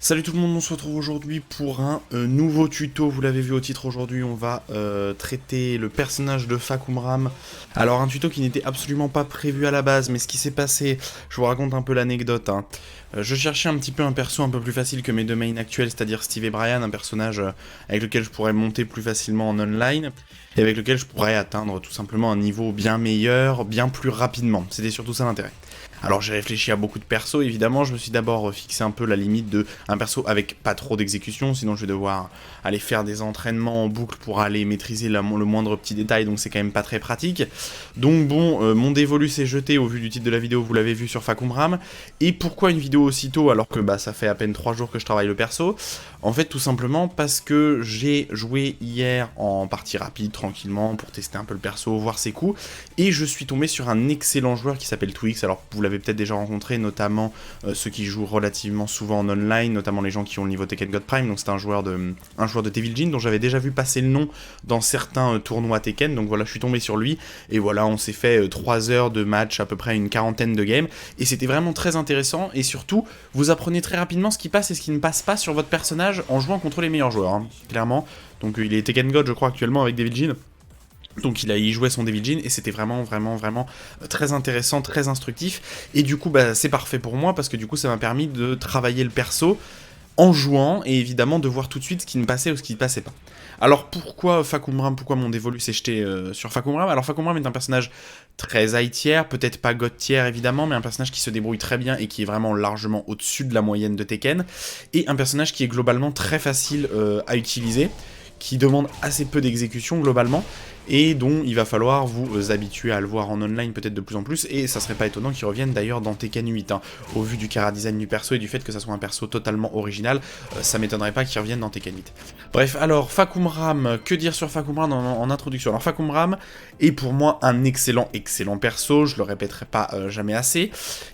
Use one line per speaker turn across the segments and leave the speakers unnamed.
Salut tout le monde, on se retrouve aujourd'hui pour un nouveau tuto. Vous l'avez vu au titre, aujourd'hui on va traiter le personnage de Fahkumram. Alors un tuto qui n'était absolument pas prévu à la base, mais ce qui s'est passé, je vous raconte un peu l'anecdote. Je cherchais un petit peu un perso un peu plus facile que mes deux mains actuels, c'est-à-dire Steve et Brian, un personnage avec lequel je pourrais monter plus facilement en online, et avec lequel je pourrais atteindre tout simplement un niveau bien meilleur, bien plus rapidement. C'était surtout ça l'intérêt. Alors j'ai réfléchi à beaucoup de persos, évidemment, je me suis d'abord fixé un peu la limite de un perso avec pas trop d'exécution, sinon je vais devoir aller faire des entraînements en boucle pour aller maîtriser le moindre petit détail, donc c'est quand même pas très pratique. Donc bon, mon dévolu s'est jeté au vu du titre de la vidéo, vous l'avez vu sur Fahkumram. Et pourquoi une vidéo aussitôt alors que ça fait à peine 3 jours que je travaille le perso? En fait tout simplement parce que j'ai joué hier en partie rapide, tranquillement, pour tester un peu le perso, voir ses coups, et je suis tombé sur un excellent joueur qui s'appelle Twix. Alors vous l'avez peut-être déjà rencontré, notamment ceux qui jouent relativement souvent en online, notamment les gens qui ont le niveau Tekken God Prime, donc c'est un joueur de Devil Jin dont j'avais déjà vu passer le nom dans certains tournois Tekken, donc voilà, je suis tombé sur lui, et voilà, on s'est fait 3 heures de match, à peu près une quarantaine de games, et c'était vraiment très intéressant, et surtout, vous apprenez très rapidement ce qui passe et ce qui ne passe pas sur votre personnage en jouant contre les meilleurs joueurs, clairement. Donc il est Tekken God, je crois, actuellement avec Devil Jin. Donc il y jouait son Devil Jin et c'était vraiment très intéressant, très instructif. Et du coup c'est parfait pour moi parce que du coup ça m'a permis de travailler le perso en jouant et évidemment de voir tout de suite ce qui ne passait ou ce qui ne passait pas. Alors pourquoi Fahkumram, pourquoi mon dévolu s'est jeté sur Fahkumram? Alors Fahkumram est un personnage très high tier, peut-être pas god tier évidemment, mais un personnage qui se débrouille très bien et qui est vraiment largement au-dessus de la moyenne de Tekken. Et un personnage qui est globalement très facile à utiliser, qui demande assez peu d'exécution globalement, et dont il va falloir vous habituer à le voir en online peut-être de plus en plus, et ça serait pas étonnant qu'il revienne d'ailleurs dans Tekken 8, au vu du chara-design du perso et du fait que ça soit un perso totalement original, ça m'étonnerait pas qu'il revienne dans Tekken 8. Bref, alors Fahkumram, que dire sur Fahkumram en introduction? Alors Fahkumram est pour moi un excellent perso, je le répéterai pas jamais assez,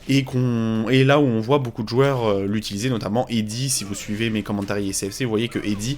et là où on voit beaucoup de joueurs l'utiliser, notamment Eddy. Si vous suivez mes commentaires ICFC, vous voyez que Eddy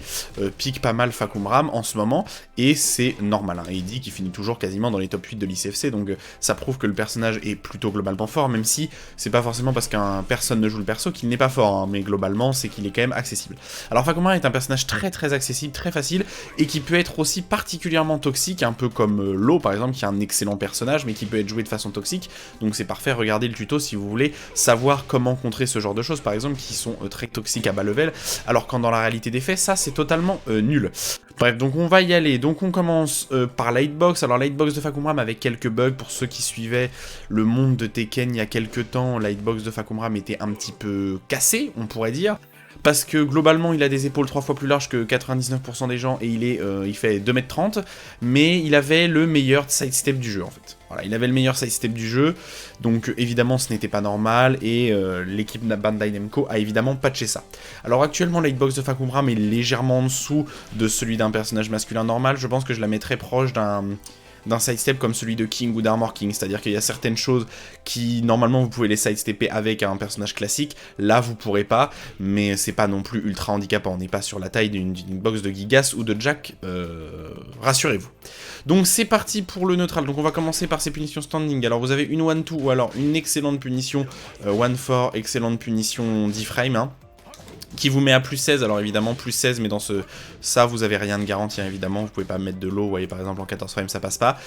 pique pas mal Fahkumram en ce moment, et c'est normal. Eddy qui finit toujours quasiment dans les top 8 de l'ICFC, donc ça prouve que le personnage est plutôt globalement fort, même si c'est pas forcément parce qu'un personne ne joue le perso qu'il n'est pas fort, mais globalement c'est qu'il est quand même accessible. Alors Fahkumram est un personnage très accessible, très facile, et qui peut être aussi particulièrement toxique, un peu comme Law par exemple, qui est un excellent personnage, mais qui peut être joué de façon toxique, donc c'est parfait, regardez le tuto si vous voulez savoir comment contrer ce genre de choses, par exemple, qui sont très toxiques à bas level, alors quand dans la réalité des faits, ça c'est totalement nul. Bref, donc on va y aller. Donc on commence par la hitbox. Alors la hitbox de Fahkumram avec quelques bugs. Pour ceux qui suivaient le monde de Tekken il y a quelques temps, la hitbox de Fahkumram était un petit peu cassée, on pourrait dire. Parce que globalement il a des épaules 3 fois plus larges que 99% des gens et il fait 2m30, mais il avait le meilleur sidestep du jeu en fait. Voilà, il avait le meilleur sidestep du jeu, donc évidemment ce n'était pas normal, et l'équipe Bandai Namco a évidemment patché ça. Alors actuellement la hitbox de Fahkumram est légèrement en dessous de celui d'un personnage masculin normal, je pense que je la mettrais proche d'un sidestep comme celui de King ou d'Armor King, c'est-à-dire qu'il y a certaines choses qui, normalement, vous pouvez les sidestepper avec un personnage classique, là, vous pourrez pas, mais c'est pas non plus ultra handicapant, on n'est pas sur la taille d'une box de Gigas ou de Jack, rassurez-vous. Donc c'est parti pour le neutral, donc on va commencer par ces punitions standing. Alors vous avez une 1-2 ou alors une excellente punition 1-4, excellente punition 10 frames, qui vous met à plus 16, alors évidemment plus 16, mais dans ça vous avez rien de garanti, évidemment, vous pouvez pas mettre de low, vous voyez par exemple en 14 frames ça passe pas,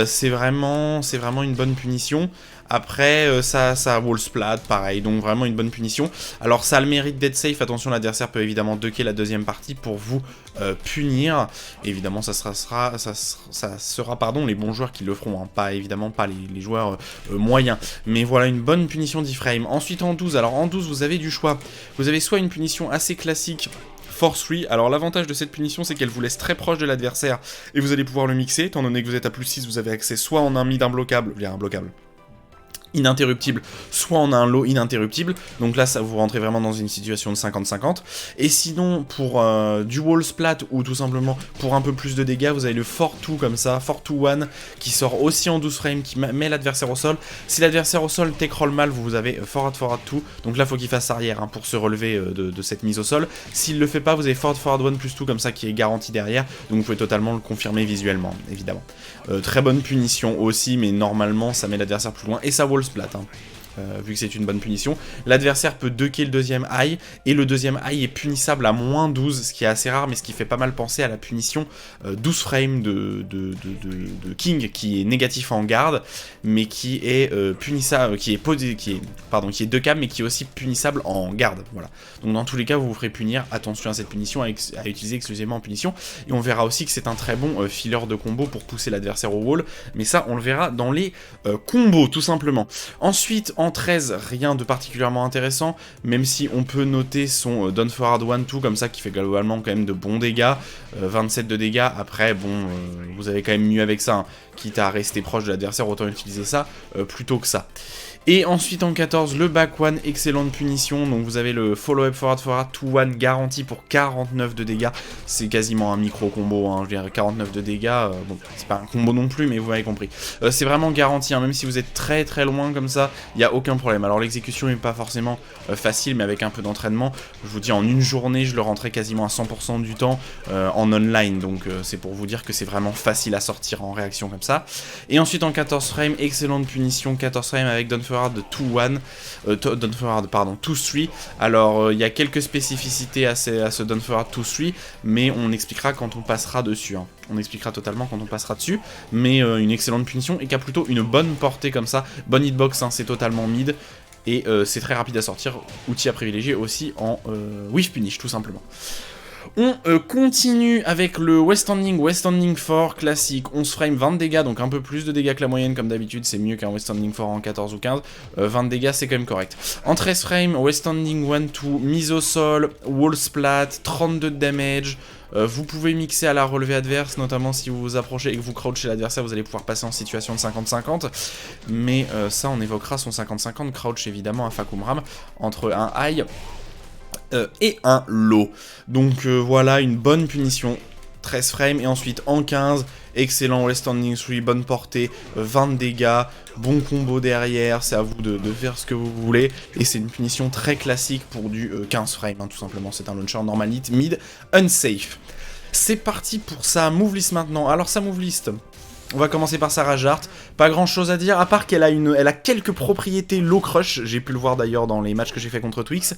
c'est vraiment une bonne punition. Après ça wall splat, pareil, donc vraiment une bonne punition. Alors ça a le mérite d'être safe, attention, l'adversaire peut évidemment ducker la deuxième partie pour vous punir, évidemment ça sera pardon, les bons joueurs qui le feront, pas évidemment pas les joueurs moyens, mais voilà une bonne punition 10 frames. Ensuite en 12, alors en 12 vous avez du choix, vous avez soit une punition assez classique, Force 3, alors l'avantage de cette punition c'est qu'elle vous laisse très proche de l'adversaire et vous allez pouvoir le mixer, étant donné que vous êtes à plus 6, vous avez accès soit en un mid imbloquable, via un bloquable ininterruptible, soit on a un low ininterruptible, donc là ça vous rentrez vraiment dans une situation de 50-50, et sinon pour du wall splat ou tout simplement pour un peu plus de dégâts, vous avez le 4-2 comme ça, 4-2-1, qui sort aussi en 12 frames, qui met l'adversaire au sol. Si l'adversaire au sol take roll mal, vous avez forward 2, donc là faut qu'il fasse arrière pour se relever de cette mise au sol. S'il le fait pas, vous avez forward 1 plus 2 comme ça qui est garanti derrière, donc vous pouvez totalement le confirmer visuellement, évidemment. Très bonne punition aussi, mais normalement ça met l'adversaire plus loin, et ça wall splat. vu que c'est une bonne punition. L'adversaire peut ducker le deuxième high, et le deuxième high est punissable à moins 12, ce qui est assez rare, mais ce qui fait pas mal penser à la punition 12 frames de King, qui est négatif en garde, mais qui est punissable, qui est 2K, mais qui est aussi punissable en garde, voilà. Donc dans tous les cas, vous vous ferez punir, attention à cette punition, à utiliser exclusivement en punition, et on verra aussi que c'est un très bon filler de combo pour pousser l'adversaire au wall, mais ça, on le verra dans les combos, tout simplement. Ensuite, en 13, rien de particulièrement intéressant, même si on peut noter son Down Forward 1-2, comme ça, qui fait globalement quand même de bons dégâts, 27 de dégâts, après, bon, vous avez quand même mieux avec ça, hein. Quitte à rester proche de l'adversaire, autant utiliser ça plutôt que ça. Et ensuite en 14, le back one, excellente punition, donc vous avez le follow-up forward 2-1 garanti pour 49 de dégâts, c'est quasiment un micro combo, hein. Je veux dire 49 de dégâts, bon c'est pas un combo non plus mais vous m'avez compris. C'est vraiment garanti, hein. Même si vous êtes très très loin comme ça, il n'y a aucun problème. Alors l'exécution n'est pas forcément facile, mais avec un peu d'entraînement, je vous dis en une journée je le rentrais quasiment à 100% du temps en online, donc c'est pour vous dire que c'est vraiment facile à sortir en réaction comme ça. Et ensuite en 14 frames, excellente punition, 14 frames avec Down Forward de 2-1, Down Forward, pardon, 2-3. Alors il y a quelques spécificités à ce Down Forward 2-3, mais on expliquera quand on passera dessus, hein. On expliquera totalement quand on passera dessus, mais une excellente punition et qui a plutôt une bonne portée comme ça, bonne hitbox, hein, c'est totalement mid, et c'est très rapide à sortir, outil à privilégier aussi en whiff punish tout simplement. On continue avec le Weststanding 4 classique, 11 frames, 20 dégâts, donc un peu plus de dégâts que la moyenne comme d'habitude, c'est mieux qu'un Weststanding 4 en 14 ou 15, 20 dégâts c'est quand même correct. En 13 frames, Weststanding 1-2, mise au sol, wall splat, 32 de damage, vous pouvez mixer à la relevée adverse, notamment si vous vous approchez et que vous crouchez l'adversaire, vous allez pouvoir passer en situation de 50-50, mais ça on évoquera son 50-50, crouch évidemment à Fahkumram, entre un high et un low. Donc voilà, une bonne punition, 13 frames, et ensuite en 15, excellent Weststanding 3, bonne portée, 20 dégâts, bon combo derrière, c'est à vous de faire ce que vous voulez, et c'est une punition très classique pour du 15 frames, hein, tout simplement, c'est un launcher normal hit, mid, unsafe. C'est parti pour sa move list maintenant. Alors sa move list, on va commencer par sa Rage Art, pas grand chose à dire, à part qu'elle a quelques propriétés low crush, j'ai pu le voir d'ailleurs dans les matchs que j'ai fait contre Twix,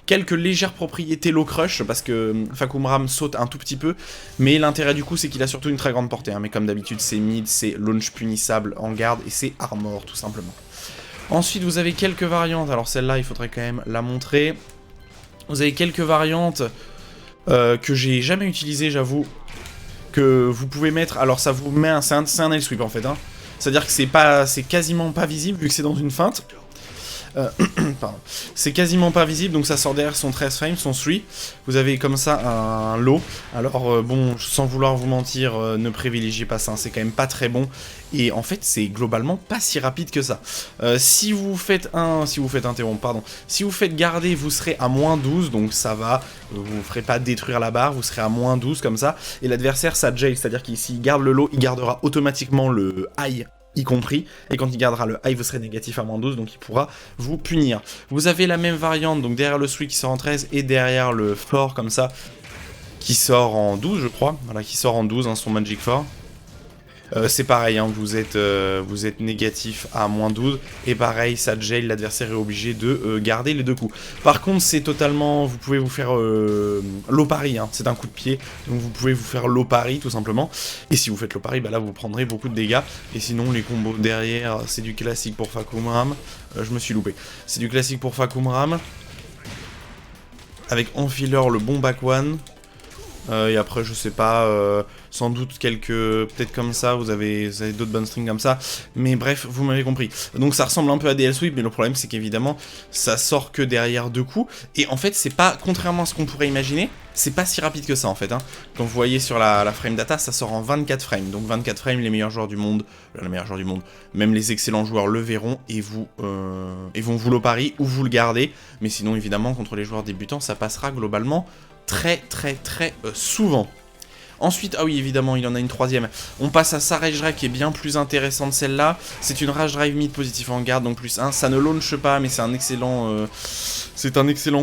quelques légères propriétés low crush, parce que Fahkumram saute un tout petit peu, mais l'intérêt du coup c'est qu'il a surtout une très grande portée, hein, mais comme d'habitude c'est mid, c'est launch punissable en garde, et c'est armor tout simplement. Ensuite vous avez quelques variantes, alors celle-là il faudrait quand même la montrer, vous avez quelques variantes que j'ai jamais utilisées j'avoue, que vous pouvez mettre, alors ça vous met c'est un nail sweep en fait, hein. C'est-à-dire que c'est quasiment pas visible vu que c'est dans une feinte. Pardon. C'est quasiment pas visible, donc ça sort derrière son 13 frames, son 3. Vous avez comme ça un low. Alors bon, sans vouloir vous mentir, ne privilégiez pas ça, hein, c'est quand même pas très bon. Et en fait, c'est globalement pas si rapide que ça. Si vous faites interrompre, pardon. Si vous faites garder, vous serez à moins 12, donc ça va. Vous ne ferez pas détruire la barre, vous serez à moins 12 comme ça. Et l'adversaire, ça jail, c'est-à-dire qu'il s'il garde le low, il gardera automatiquement le high y compris, et quand il gardera le high, vous serez négatif à moins 12, donc il pourra vous punir. Vous avez la même variante, donc derrière le sweep qui sort en 13, et derrière le fort comme ça, qui sort en 12 je crois, voilà, qui sort en 12, hein, son Magic Fort. C'est pareil, hein, vous êtes négatif à moins 12, et pareil, ça jail, l'adversaire est obligé de garder les deux coups. Par contre, c'est totalement, vous pouvez vous faire low parry, hein, c'est un coup de pied, donc vous pouvez vous faire low parry tout simplement, et si vous faites low parry, bah là vous prendrez beaucoup de dégâts, et sinon les combos derrière, c'est du classique pour Fahkumram, je me suis loupé, c'est du classique pour Fahkumram, avec en filler le bon back one. Et après je sais pas, sans doute quelques, peut-être comme ça, vous avez d'autres bonnes strings comme ça, mais bref, vous m'avez compris. Donc ça ressemble un peu à des L-sweep, mais le problème c'est qu'évidemment, ça sort que derrière deux coups, et en fait c'est pas, contrairement à ce qu'on pourrait imaginer, c'est pas si rapide que ça en fait, hein. Quand vous voyez sur la frame data, ça sort en 24 frames, donc 24 frames, les meilleurs joueurs du monde, même les excellents joueurs le verront, et vont vous le pari, ou vous le gardez, mais sinon évidemment, contre les joueurs débutants, ça passera globalement très souvent. Ensuite, ah oui évidemment il y en a une troisième, on passe à sa Rage Drive qui est bien plus intéressante celle-là, c'est une Rage Drive mid positif en garde, donc plus 1, ça ne launch pas mais c'est un excellent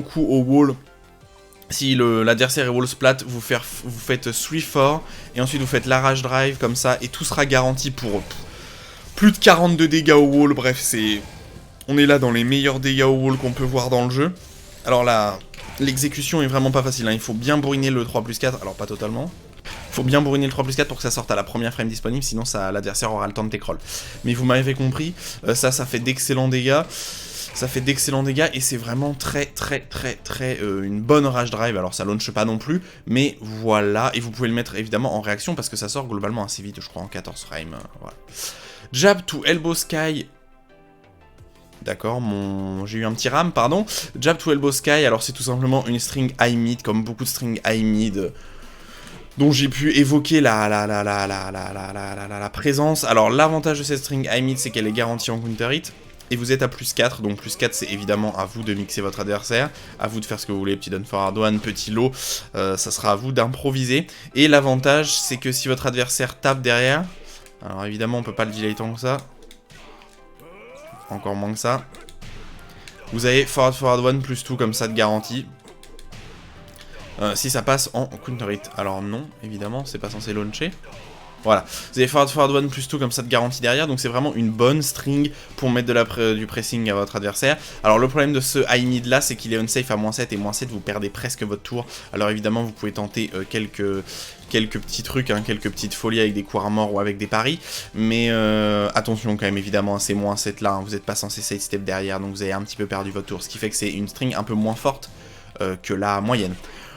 coup au wall. Si l'adversaire est wall splat, vous faites 3-4 et ensuite vous faites la Rage Drive comme ça et tout sera garanti pour plus de 42 dégâts au wall, bref On est là dans les meilleurs dégâts au wall qu'on peut voir dans le jeu. Alors là, l'exécution est vraiment pas facile, hein. Il faut bien bourriner le 3+4, alors pas totalement. Il faut bien bourriner le 3+4 pour que ça sorte à la première frame disponible, sinon l'adversaire aura le temps de t'écroll. Mais vous m'avez compris, ça fait d'excellents dégâts. Ça fait d'excellents dégâts et c'est vraiment très une bonne rage drive. Alors ça launch pas non plus, mais voilà. Et vous pouvez le mettre évidemment en réaction parce que ça sort globalement assez vite, je crois en 14 frames. Voilà. Jab to elbow sky. D'accord, j'ai eu un petit ram, pardon. Jab to elbow sky, alors c'est tout simplement une string high mid, comme beaucoup de strings high mid dont j'ai pu évoquer la présence. Alors l'avantage de cette string high mid, c'est qu'elle est garantie en counter hit. Et vous êtes à +4, donc +4 c'est évidemment à vous de mixer votre adversaire, à vous de faire ce que vous voulez, petit down forward one, petit low, ça sera à vous d'improviser. Et l'avantage c'est que si votre adversaire tape derrière, alors évidemment on peut pas le delay tant que ça, encore moins que ça, vous avez forward one +2 comme ça de garantie. Si ça passe en counter hit, alors non, évidemment c'est pas censé launcher. Voilà, vous avez forward one +2 comme ça de garantie derrière, donc c'est vraiment une bonne string pour mettre du pressing à votre adversaire. Alors le problème de ce high mid là, c'est qu'il est unsafe à -7, et -7 vous perdez presque votre tour. Alors évidemment vous pouvez tenter quelques petits trucs, hein, quelques petites folies avec des coups à mort ou avec des paris, mais attention quand même évidemment à ces -7 là, hein, vous n'êtes pas censé sidestep derrière, donc vous avez un petit peu perdu votre tour, ce qui fait que c'est une string un peu moins forte que la moyenne.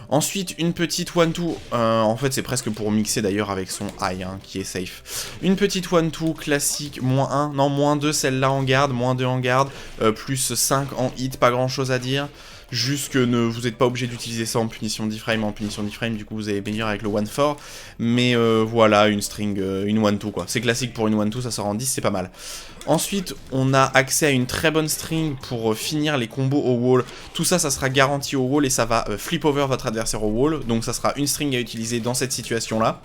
Ensuite, une petite 1-2, en fait c'est presque pour mixer d'ailleurs avec son high, hein, qui est safe. Une petite 1-2 classique, -1, non -2 celle-là en garde, -2 en garde, +5 en hit, pas grand chose à dire. Juste que vous n'êtes pas obligé d'utiliser ça en punition 10 frames, du coup vous allez meilleur avec le 1-4. Mais voilà, une string, une 1-2 quoi. C'est classique pour une 1-2, ça sort en 10, c'est pas mal. Ensuite, on a accès à une très bonne string pour finir les combos au wall. Tout ça, ça sera garanti au wall et ça va flip over votre adversaire au wall. Donc ça sera une string à utiliser dans cette situation-là.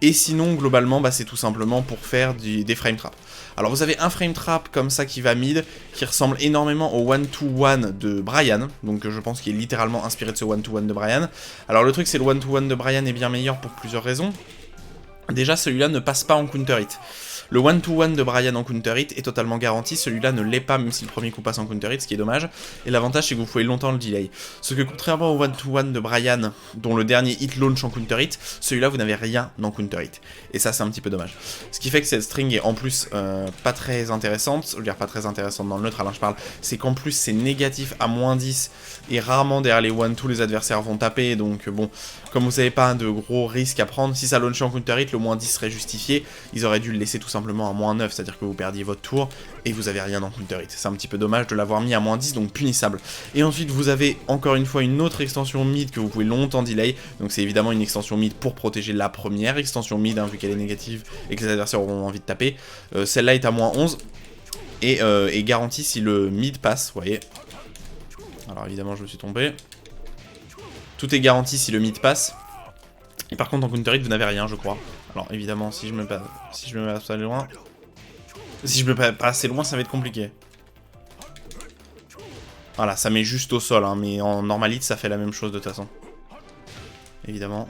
Et sinon, globalement, bah, c'est tout simplement pour faire des frame traps. Alors vous avez un frame trap comme ça qui va mid, qui ressemble énormément au 1-2-1 de Brian. Donc je pense qu'il est littéralement inspiré de ce 1-2-1 de Brian. Alors le truc, c'est le 1-2-1 de Brian est bien meilleur pour plusieurs raisons. Déjà, celui-là ne passe pas en counter hit. Le 1-2-1 de Brian en counter hit est totalement garanti, celui-là ne l'est pas même si le premier coup passe en counter hit, ce qui est dommage. Et l'avantage c'est que vous pouvez longtemps le delay. Ce que contrairement au 1-2-1 de Brian, dont le dernier hit launch en counter hit, celui-là vous n'avez rien en counter hit. Et ça c'est un petit peu dommage. Ce qui fait que cette string est en plus pas très intéressante, je veux dire pas très intéressante dans le neutre, alors je parle, c'est qu'en plus c'est négatif à -10, et rarement derrière les 1-2 les adversaires vont taper, donc bon, comme vous n'avez pas de gros risques à prendre, si ça launchait en counter hit, le -10 serait justifié, ils auraient dû le laisser tout simplement à -9, c'est-à-dire que vous perdiez votre tour et vous avez rien en counter hit. C'est un petit peu dommage de l'avoir mis à -10, donc punissable. Et ensuite vous avez encore une fois une autre extension mid que vous pouvez longtemps delay, donc c'est évidemment une extension mid pour protéger la première extension mid, hein, vu qu'elle est négative et que les adversaires auront envie de taper. Celle-là est à -11 et est garantie si le mid passe, vous voyez. Alors évidemment je me suis trompé. Tout est garanti si le mid passe. Et par contre en counter hit vous n'avez rien je crois. Alors évidemment si je me mets assez loin. Si je me mets pas assez loin ça va être compliqué. Voilà, ça met juste au sol, hein, mais en normal hit ça fait la même chose de toute façon. Évidemment.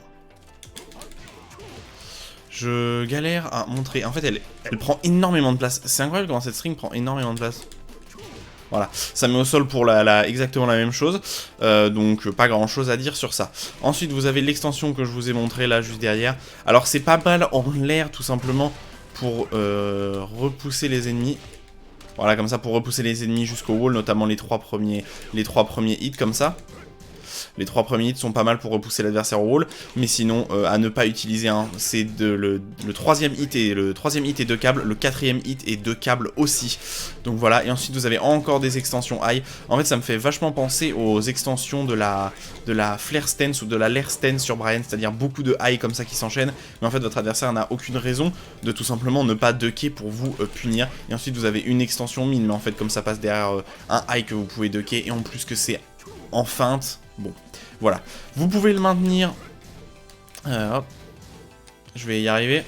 Je galère à montrer. En fait elle prend énormément de place. C'est incroyable comment cette string prend énormément de place. Voilà, ça met au sol pour exactement la même chose, donc pas grand chose à dire sur ça. Ensuite vous avez l'extension que je vous ai montré là juste derrière. Alors c'est pas mal en l'air tout simplement pour repousser les ennemis. Voilà, comme ça pour repousser les ennemis jusqu'au wall, notamment les trois premiers hits comme ça. Les 3 premiers hits sont pas mal pour repousser l'adversaire au wall, mais sinon à ne pas utiliser, hein, c'est le 3ème hit et le 3ème hit et 2 câbles, le 4ème hit et 2 câbles aussi. Donc voilà, et ensuite vous avez encore des extensions high. En fait ça me fait vachement penser aux extensions de la flare stance ou de la lair stance sur Brian, c'est-à-dire beaucoup de high comme ça qui s'enchaînent, mais en fait votre adversaire n'a aucune raison de tout simplement ne pas ducker pour vous punir. Et ensuite vous avez une extension mine, mais en fait comme ça passe derrière un high que vous pouvez ducker, et en plus que c'est en feinte. Bon, voilà. Vous pouvez le maintenir. Hop. Je vais y arriver.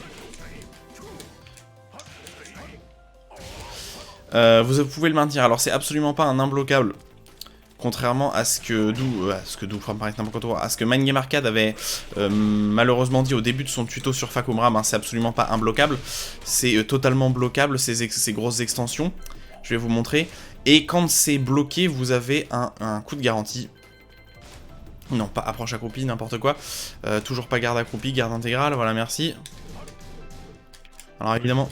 Vous pouvez le maintenir. Alors, c'est absolument pas un imbloquable. Contrairement à ce que Mind Game Arcade avait malheureusement dit au début de son tuto sur Fahkumram, hein, c'est absolument pas imbloquable. C'est totalement bloquable, ces grosses extensions. Je vais vous montrer. Et quand c'est bloqué, vous avez un coup de garantie. Non, pas approche accroupie, n'importe quoi. Toujours pas garde accroupie, garde intégrale, voilà, merci. Alors évidemment...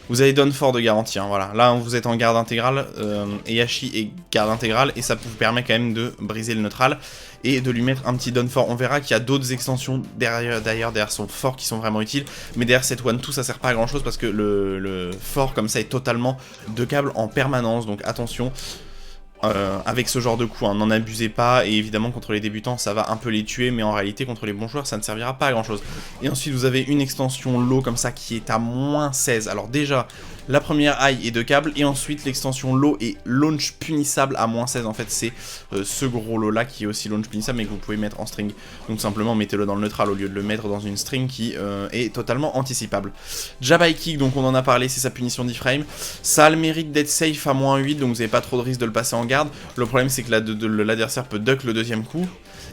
Vous avez Done For de garantie, hein, voilà. Là, vous êtes en garde intégrale, Heihachi est garde intégrale, et ça vous permet quand même de briser le neutral, et de lui mettre un petit Done For. On verra qu'il y a d'autres extensions derrière son fort qui sont vraiment utiles, mais derrière cette One-Two, ça sert pas à grand chose, parce que le fort, comme ça, est totalement de câble en permanence, donc attention. Avec ce genre de coup, hein, n'en abusez pas, et évidemment contre les débutants ça va un peu les tuer, mais en réalité contre les bons joueurs ça ne servira pas à grand chose. Et ensuite vous avez une extension low comme ça qui est à moins 16, alors déjà la première high est de câble, et ensuite l'extension low est launch punissable à moins 16, en fait c'est ce gros lot là qui est aussi launch punissable mais que vous pouvez mettre en string, donc simplement mettez-le dans le neutral au lieu de le mettre dans une string qui est totalement anticipable. Jab high kick, donc on en a parlé, c'est sa punition d'iframe, ça a le mérite d'être safe à moins 8, donc vous n'avez pas trop de risque de le passer en garde. Le problème c'est que l'adversaire peut duck le deuxième coup,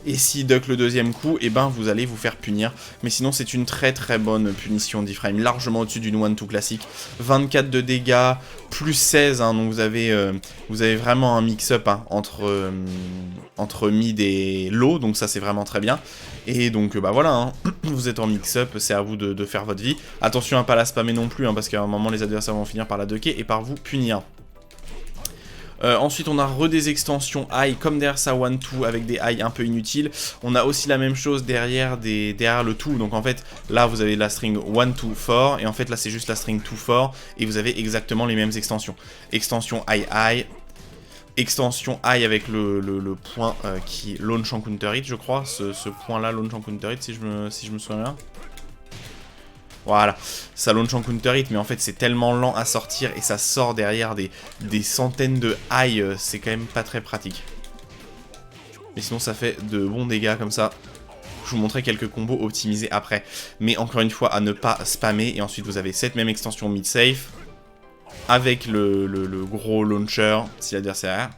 et si duck le deuxième coup, et ben vous allez vous faire punir, mais sinon c'est une très très bonne punition d'iframe, largement au-dessus d'une 1-2 classique. 24 de dégâts, plus 16, hein, donc vous avez vraiment un mix-up hein, entre mid et low, donc ça c'est vraiment très bien. Et donc bah voilà, hein, vous êtes en mix-up, c'est à vous de faire votre vie. Attention à pas la spammer non plus, hein, parce qu'à un moment les adversaires vont finir par la ducker et par vous punir. Ensuite on a des extensions high comme derrière sa 1-2 avec des high un peu inutiles. On a aussi la même chose derrière le 2, donc en fait là vous avez la string 1-2-4 et en fait là c'est juste la string 2-4 et vous avez exactement les mêmes extensions. Extension high, extension high avec le point qui launch en counter hit je crois, ce point là launch en counter hit si je me souviens bien. Voilà, ça launch en counter hit, mais en fait c'est tellement lent à sortir et ça sort derrière des centaines de high, c'est quand même pas très pratique. Mais sinon ça fait de bons dégâts comme ça. Je vous montrerai quelques combos optimisés après. Mais encore une fois, à ne pas spammer. Et ensuite vous avez cette même extension mid-safe avec le gros launcher si l'adversaire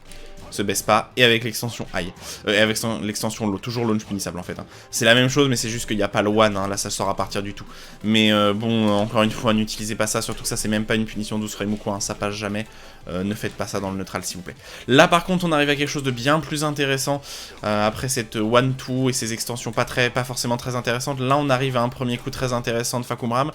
se baisse pas, et avec l'extension high, avec l'extension low, toujours launch punissable en fait. Hein. C'est la même chose, mais c'est juste qu'il n'y a pas le one, hein, là ça sort à partir du tout. Mais bon, encore une fois, n'utilisez pas ça, surtout que ça c'est même pas une punition 12 frames ou quoi, hein, ça passe jamais. Ne faites pas ça dans le neutral s'il vous plaît. Là par contre on arrive à quelque chose de bien plus intéressant, après cette 1-2 et ces extensions pas forcément très intéressantes. Là on arrive à un premier coup très intéressant de Fahkumram.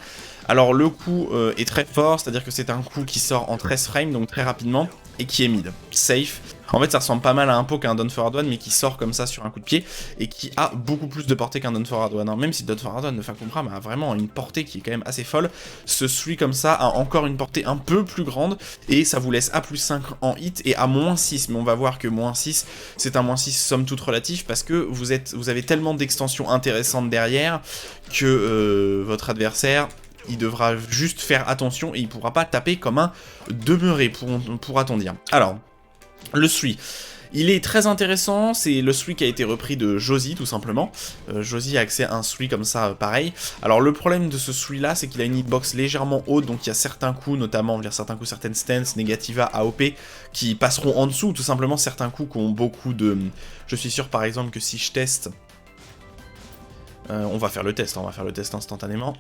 Alors le coup est très fort, c'est à dire que c'est un coup qui sort en 13 frames, donc très rapidement, et qui est mid, safe. En fait ça ressemble pas mal à un poke qu'un Down Forward One, mais qui sort comme ça sur un coup de pied, et qui a beaucoup plus de portée qu'un Down Forward One. Même si Down Forward One de Fahkumram a vraiment une portée qui est quand même assez folle, ce 3 comme ça a encore une portée un peu plus grande, et ça vous laisse à plus 5 en hit et à moins 6, mais on va voir que moins 6, c'est un moins 6 somme toute relatif, parce que vous avez tellement d'extensions intéressantes derrière, que votre adversaire... il devra juste faire attention et il pourra pas taper comme un demeuré, pourra-t-on dire. Alors, le 3, il est très intéressant, c'est le 3 qui a été repris de Josie tout simplement. Josie a accès à un 3 comme ça, pareil. Alors le problème de ce 3 là, c'est qu'il a une hitbox légèrement haute, donc il y a certains coups, notamment certaines stances, Negativa, AOP, qui passeront en dessous, tout simplement certains coups qui ont beaucoup de... Je suis sûr par exemple que si je teste... on va faire le test, hein, on va faire le test instantanément.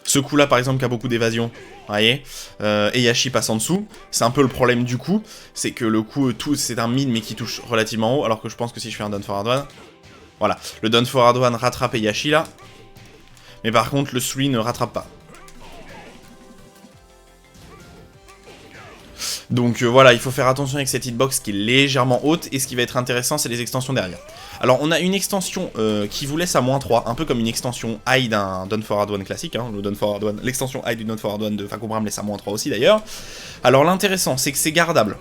Ce coup là par exemple qui a beaucoup d'évasion, vous voyez, Heihachi passe en dessous, c'est un peu le problème du coup, c'est que le coup c'est un mid mais qui touche relativement haut, alors que je pense que si je fais un Down Forward One, voilà, le Down Forward One rattrape Heihachi là, mais par contre le 3 ne rattrape pas. Donc voilà, il faut faire attention avec cette hitbox qui est légèrement haute, et ce qui va être intéressant c'est les extensions derrière. Alors on a une extension qui vous laisse à moins 3, un peu comme une extension high d'un Down Forward One classique, hein, l'extension high du Down Forward One de Fahkumram laisse à moins 3 aussi d'ailleurs. Alors l'intéressant c'est que c'est gardable,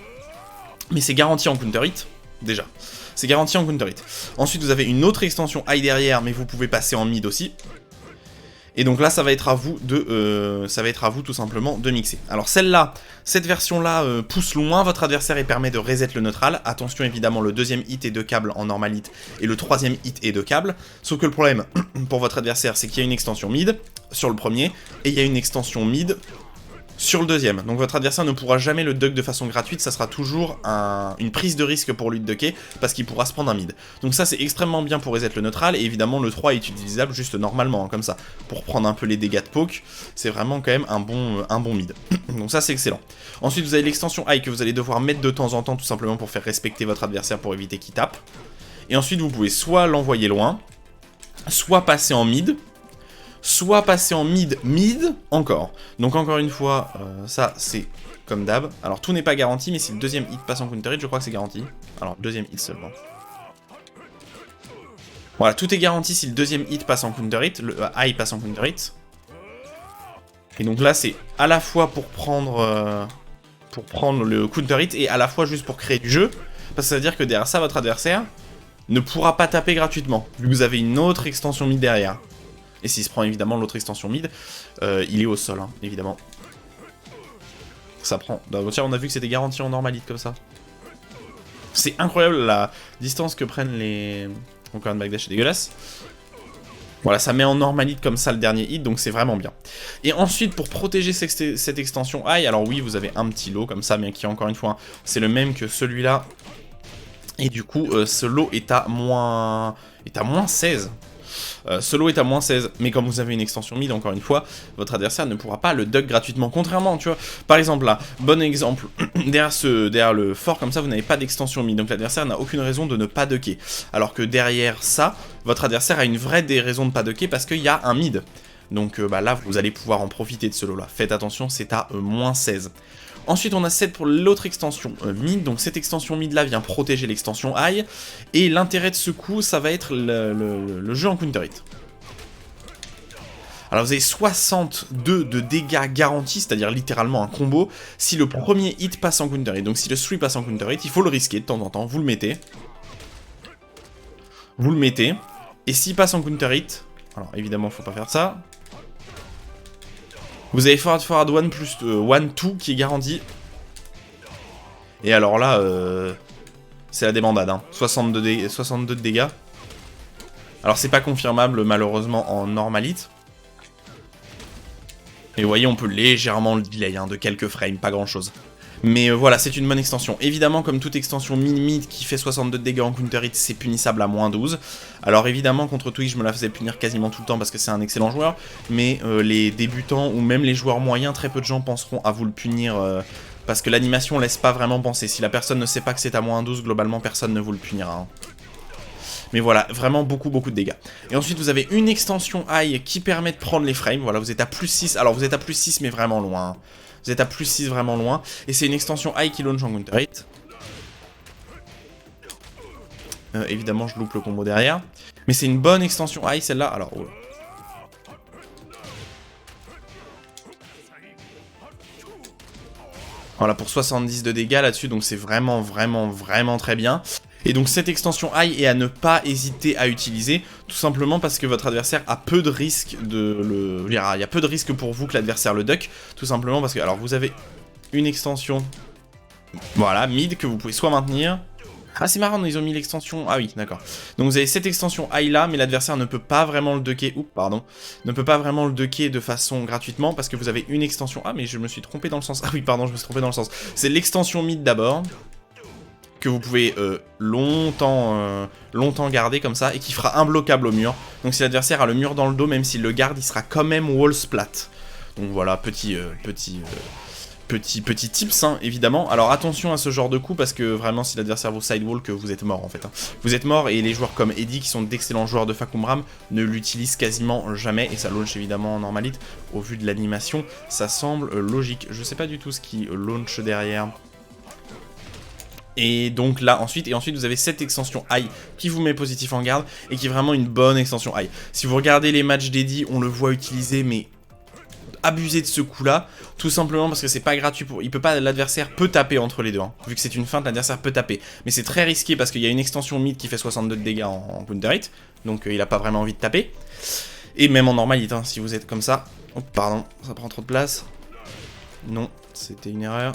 mais c'est garanti en counter hit, déjà. C'est garanti en counter hit. Ensuite vous avez une autre extension high derrière, mais vous pouvez passer en mid aussi. Et donc là, ça va être à vous tout simplement de mixer. Alors celle-là, cette version-là pousse loin votre adversaire et permet de reset le neutral. Attention évidemment, le deuxième hit est de câble en normal hit et le troisième hit est de câble. Sauf que le problème pour votre adversaire, c'est qu'il y a une extension mid sur le premier et il y a une extension mid sur le deuxième. Donc votre adversaire ne pourra jamais le duck de façon gratuite, ça sera toujours une prise de risque pour lui de ducker, parce qu'il pourra se prendre un mid. Donc ça c'est extrêmement bien pour reset le neutral, et évidemment le 3 est utilisable juste normalement, hein, comme ça, pour prendre un peu les dégâts de poke, c'est vraiment quand même un bon mid. Donc ça c'est excellent. Ensuite vous avez l'extension high que vous allez devoir mettre de temps en temps, tout simplement pour faire respecter votre adversaire pour éviter qu'il tape. Et ensuite vous pouvez soit l'envoyer loin, soit passer en mid, soit passer en mid encore. Donc encore une fois, ça c'est comme d'hab. Alors tout n'est pas garanti, mais si le deuxième hit passe en counter hit, je crois que c'est garanti. Alors deuxième hit seulement. Voilà, tout est garanti si le deuxième hit passe en counter hit, le high passe en counter hit. Et donc là c'est à la fois pour prendre le counter hit et à la fois juste pour créer du jeu. Parce que ça veut dire que derrière ça, votre adversaire ne pourra pas taper gratuitement, vu que vous avez une autre extension mid derrière. Et s'il se prend évidemment l'autre extension mid, il est au sol, hein, évidemment. Ça prend... Bah, tiens, on a vu que c'était garanti en normal hit comme ça. C'est incroyable la distance que prennent les... Encore un backdash, c'est dégueulasse. Voilà, ça met en normal hit comme ça le dernier hit, donc c'est vraiment bien. Et ensuite, pour protéger cette extension high, alors oui, vous avez un petit lot comme ça, mais qui, encore une fois, hein, c'est le même que celui-là. Et du coup, ce lot est à moins 16. Ce lot est à moins 16, mais comme vous avez une extension mid, encore une fois, votre adversaire ne pourra pas le duck gratuitement. Contrairement, tu vois, par exemple là, bon exemple, derrière le fort comme ça, vous n'avez pas d'extension mid, donc l'adversaire n'a aucune raison de ne pas ducker. Alors que derrière ça, votre adversaire a une vraie des raisons de ne pas ducker parce qu'il y a un mid. Donc bah, là, vous allez pouvoir en profiter de ce lot là. Faites attention, c'est à moins 16. Ensuite, on a 7 pour l'autre extension mid, donc cette extension mid là vient protéger l'extension high, et l'intérêt de ce coup, ça va être le jeu en counter hit. Alors vous avez 62 de dégâts garantis, c'est-à-dire littéralement un combo, si le premier hit passe en counter hit. Donc si le 3 passe en counter hit, il faut le risquer de temps en temps, vous le mettez. Vous le mettez, et s'il passe en counter hit, alors évidemment faut pas faire ça. Vous avez forward 1 plus 1-2 qui est garanti. Et alors là, c'est la débandade, hein. 62 de dégâts. Alors c'est pas confirmable malheureusement en normal hit. Et vous voyez, on peut légèrement le delay, hein, de quelques frames, pas grand chose. Mais voilà, c'est une bonne extension. Évidemment, comme toute extension mid qui fait 62 de dégâts en counter hit, c'est punissable à moins 12. Alors évidemment, contre Twitch, je me la faisais punir quasiment tout le temps parce que c'est un excellent joueur. Mais les débutants ou même les joueurs moyens, très peu de gens penseront à vous le punir parce que l'animation laisse pas vraiment penser. Si la personne ne sait pas que c'est à moins 12, globalement, personne ne vous le punira. Hein. Mais voilà, vraiment beaucoup de dégâts. Et ensuite, vous avez une extension high qui permet de prendre les frames. Voilà, vous êtes à plus 6. Alors, vous êtes à plus 6, mais vraiment loin. Hein. Vous êtes à plus 6 vraiment loin. Et c'est une extension high qui launch en counter hit. Évidemment, je loupe le combo derrière. Mais c'est une bonne extension high, celle-là. Alors, oh. Voilà, pour 70 de dégâts là-dessus. Donc, c'est vraiment très bien. Et donc cette extension high est à ne pas hésiter à utiliser, tout simplement parce que votre adversaire a peu de risque il y a peu de risque pour vous que l'adversaire le duck, tout simplement parce que, alors vous avez une extension, voilà, mid, que vous pouvez soit maintenir, ah c'est marrant, ils ont mis l'extension, ah oui, d'accord, donc vous avez cette extension high là, mais l'adversaire ne peut pas vraiment le ducker, ne peut pas vraiment le ducker de façon gratuitement, parce que vous avez une extension, ah mais je me suis trompé dans le sens, ah oui pardon, je me suis trompé dans le sens, c'est l'extension mid d'abord, que vous pouvez longtemps garder comme ça, et qui fera imbloquable au mur. Donc si l'adversaire a le mur dans le dos, même s'il le garde, il sera quand même wall splat. Donc voilà, petit tips, hein, évidemment. Alors attention à ce genre de coup, parce que vraiment, si l'adversaire vous sidewall, que vous êtes mort en fait. Hein. Vous êtes mort, et les joueurs comme Eddie, qui sont d'excellents joueurs de Fahkumram, ne l'utilisent quasiment jamais, et ça launch évidemment en normal hit. Au vu de l'animation, ça semble logique. Je sais pas du tout ce qui launch derrière. Et donc là ensuite vous avez cette extension high qui vous met positif en garde et qui est vraiment une bonne extension high. Si vous regardez les matchs d'Eddie, on le voit utiliser, mais abuser de ce coup là, tout simplement parce que c'est pas gratuit pour... l'adversaire peut taper entre les deux, hein. Vu que c'est une feinte, l'adversaire peut taper. Mais c'est très risqué parce qu'il y a une extension mid qui fait 62 de dégâts en counter hit, donc il a pas vraiment envie de taper. Et même en normal hit, hein, si vous êtes comme ça. Oh pardon, ça prend trop de place. Non, c'était une erreur.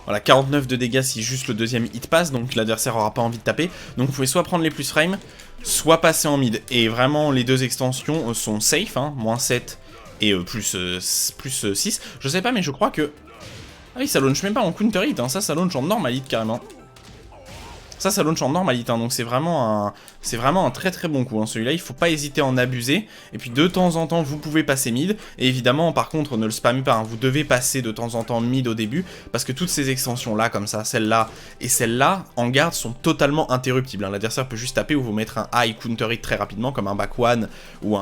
Voilà, 49 de dégâts si juste le deuxième hit passe, donc l'adversaire aura pas envie de taper. Donc vous pouvez soit prendre les plus frames, soit passer en mid. Et vraiment, les deux extensions sont safe, hein, moins 7 et plus 6. Je sais pas, mais je crois que... Ah oui, ça launch même pas en counter hit, hein, ça launch en normal hit carrément. Ça launch en normalite, hein, donc c'est vraiment un très très bon coup, hein, celui-là, il faut pas hésiter à en abuser, et puis de temps en temps, vous pouvez passer mid, et évidemment, par contre, ne le spammez pas, hein, vous devez passer de temps en temps mid au début, parce que toutes ces extensions-là, comme ça, celle-là et celle-là, en garde, sont totalement interruptibles, hein. L'adversaire peut juste taper ou vous mettre un high counter hit très rapidement, comme un back one ou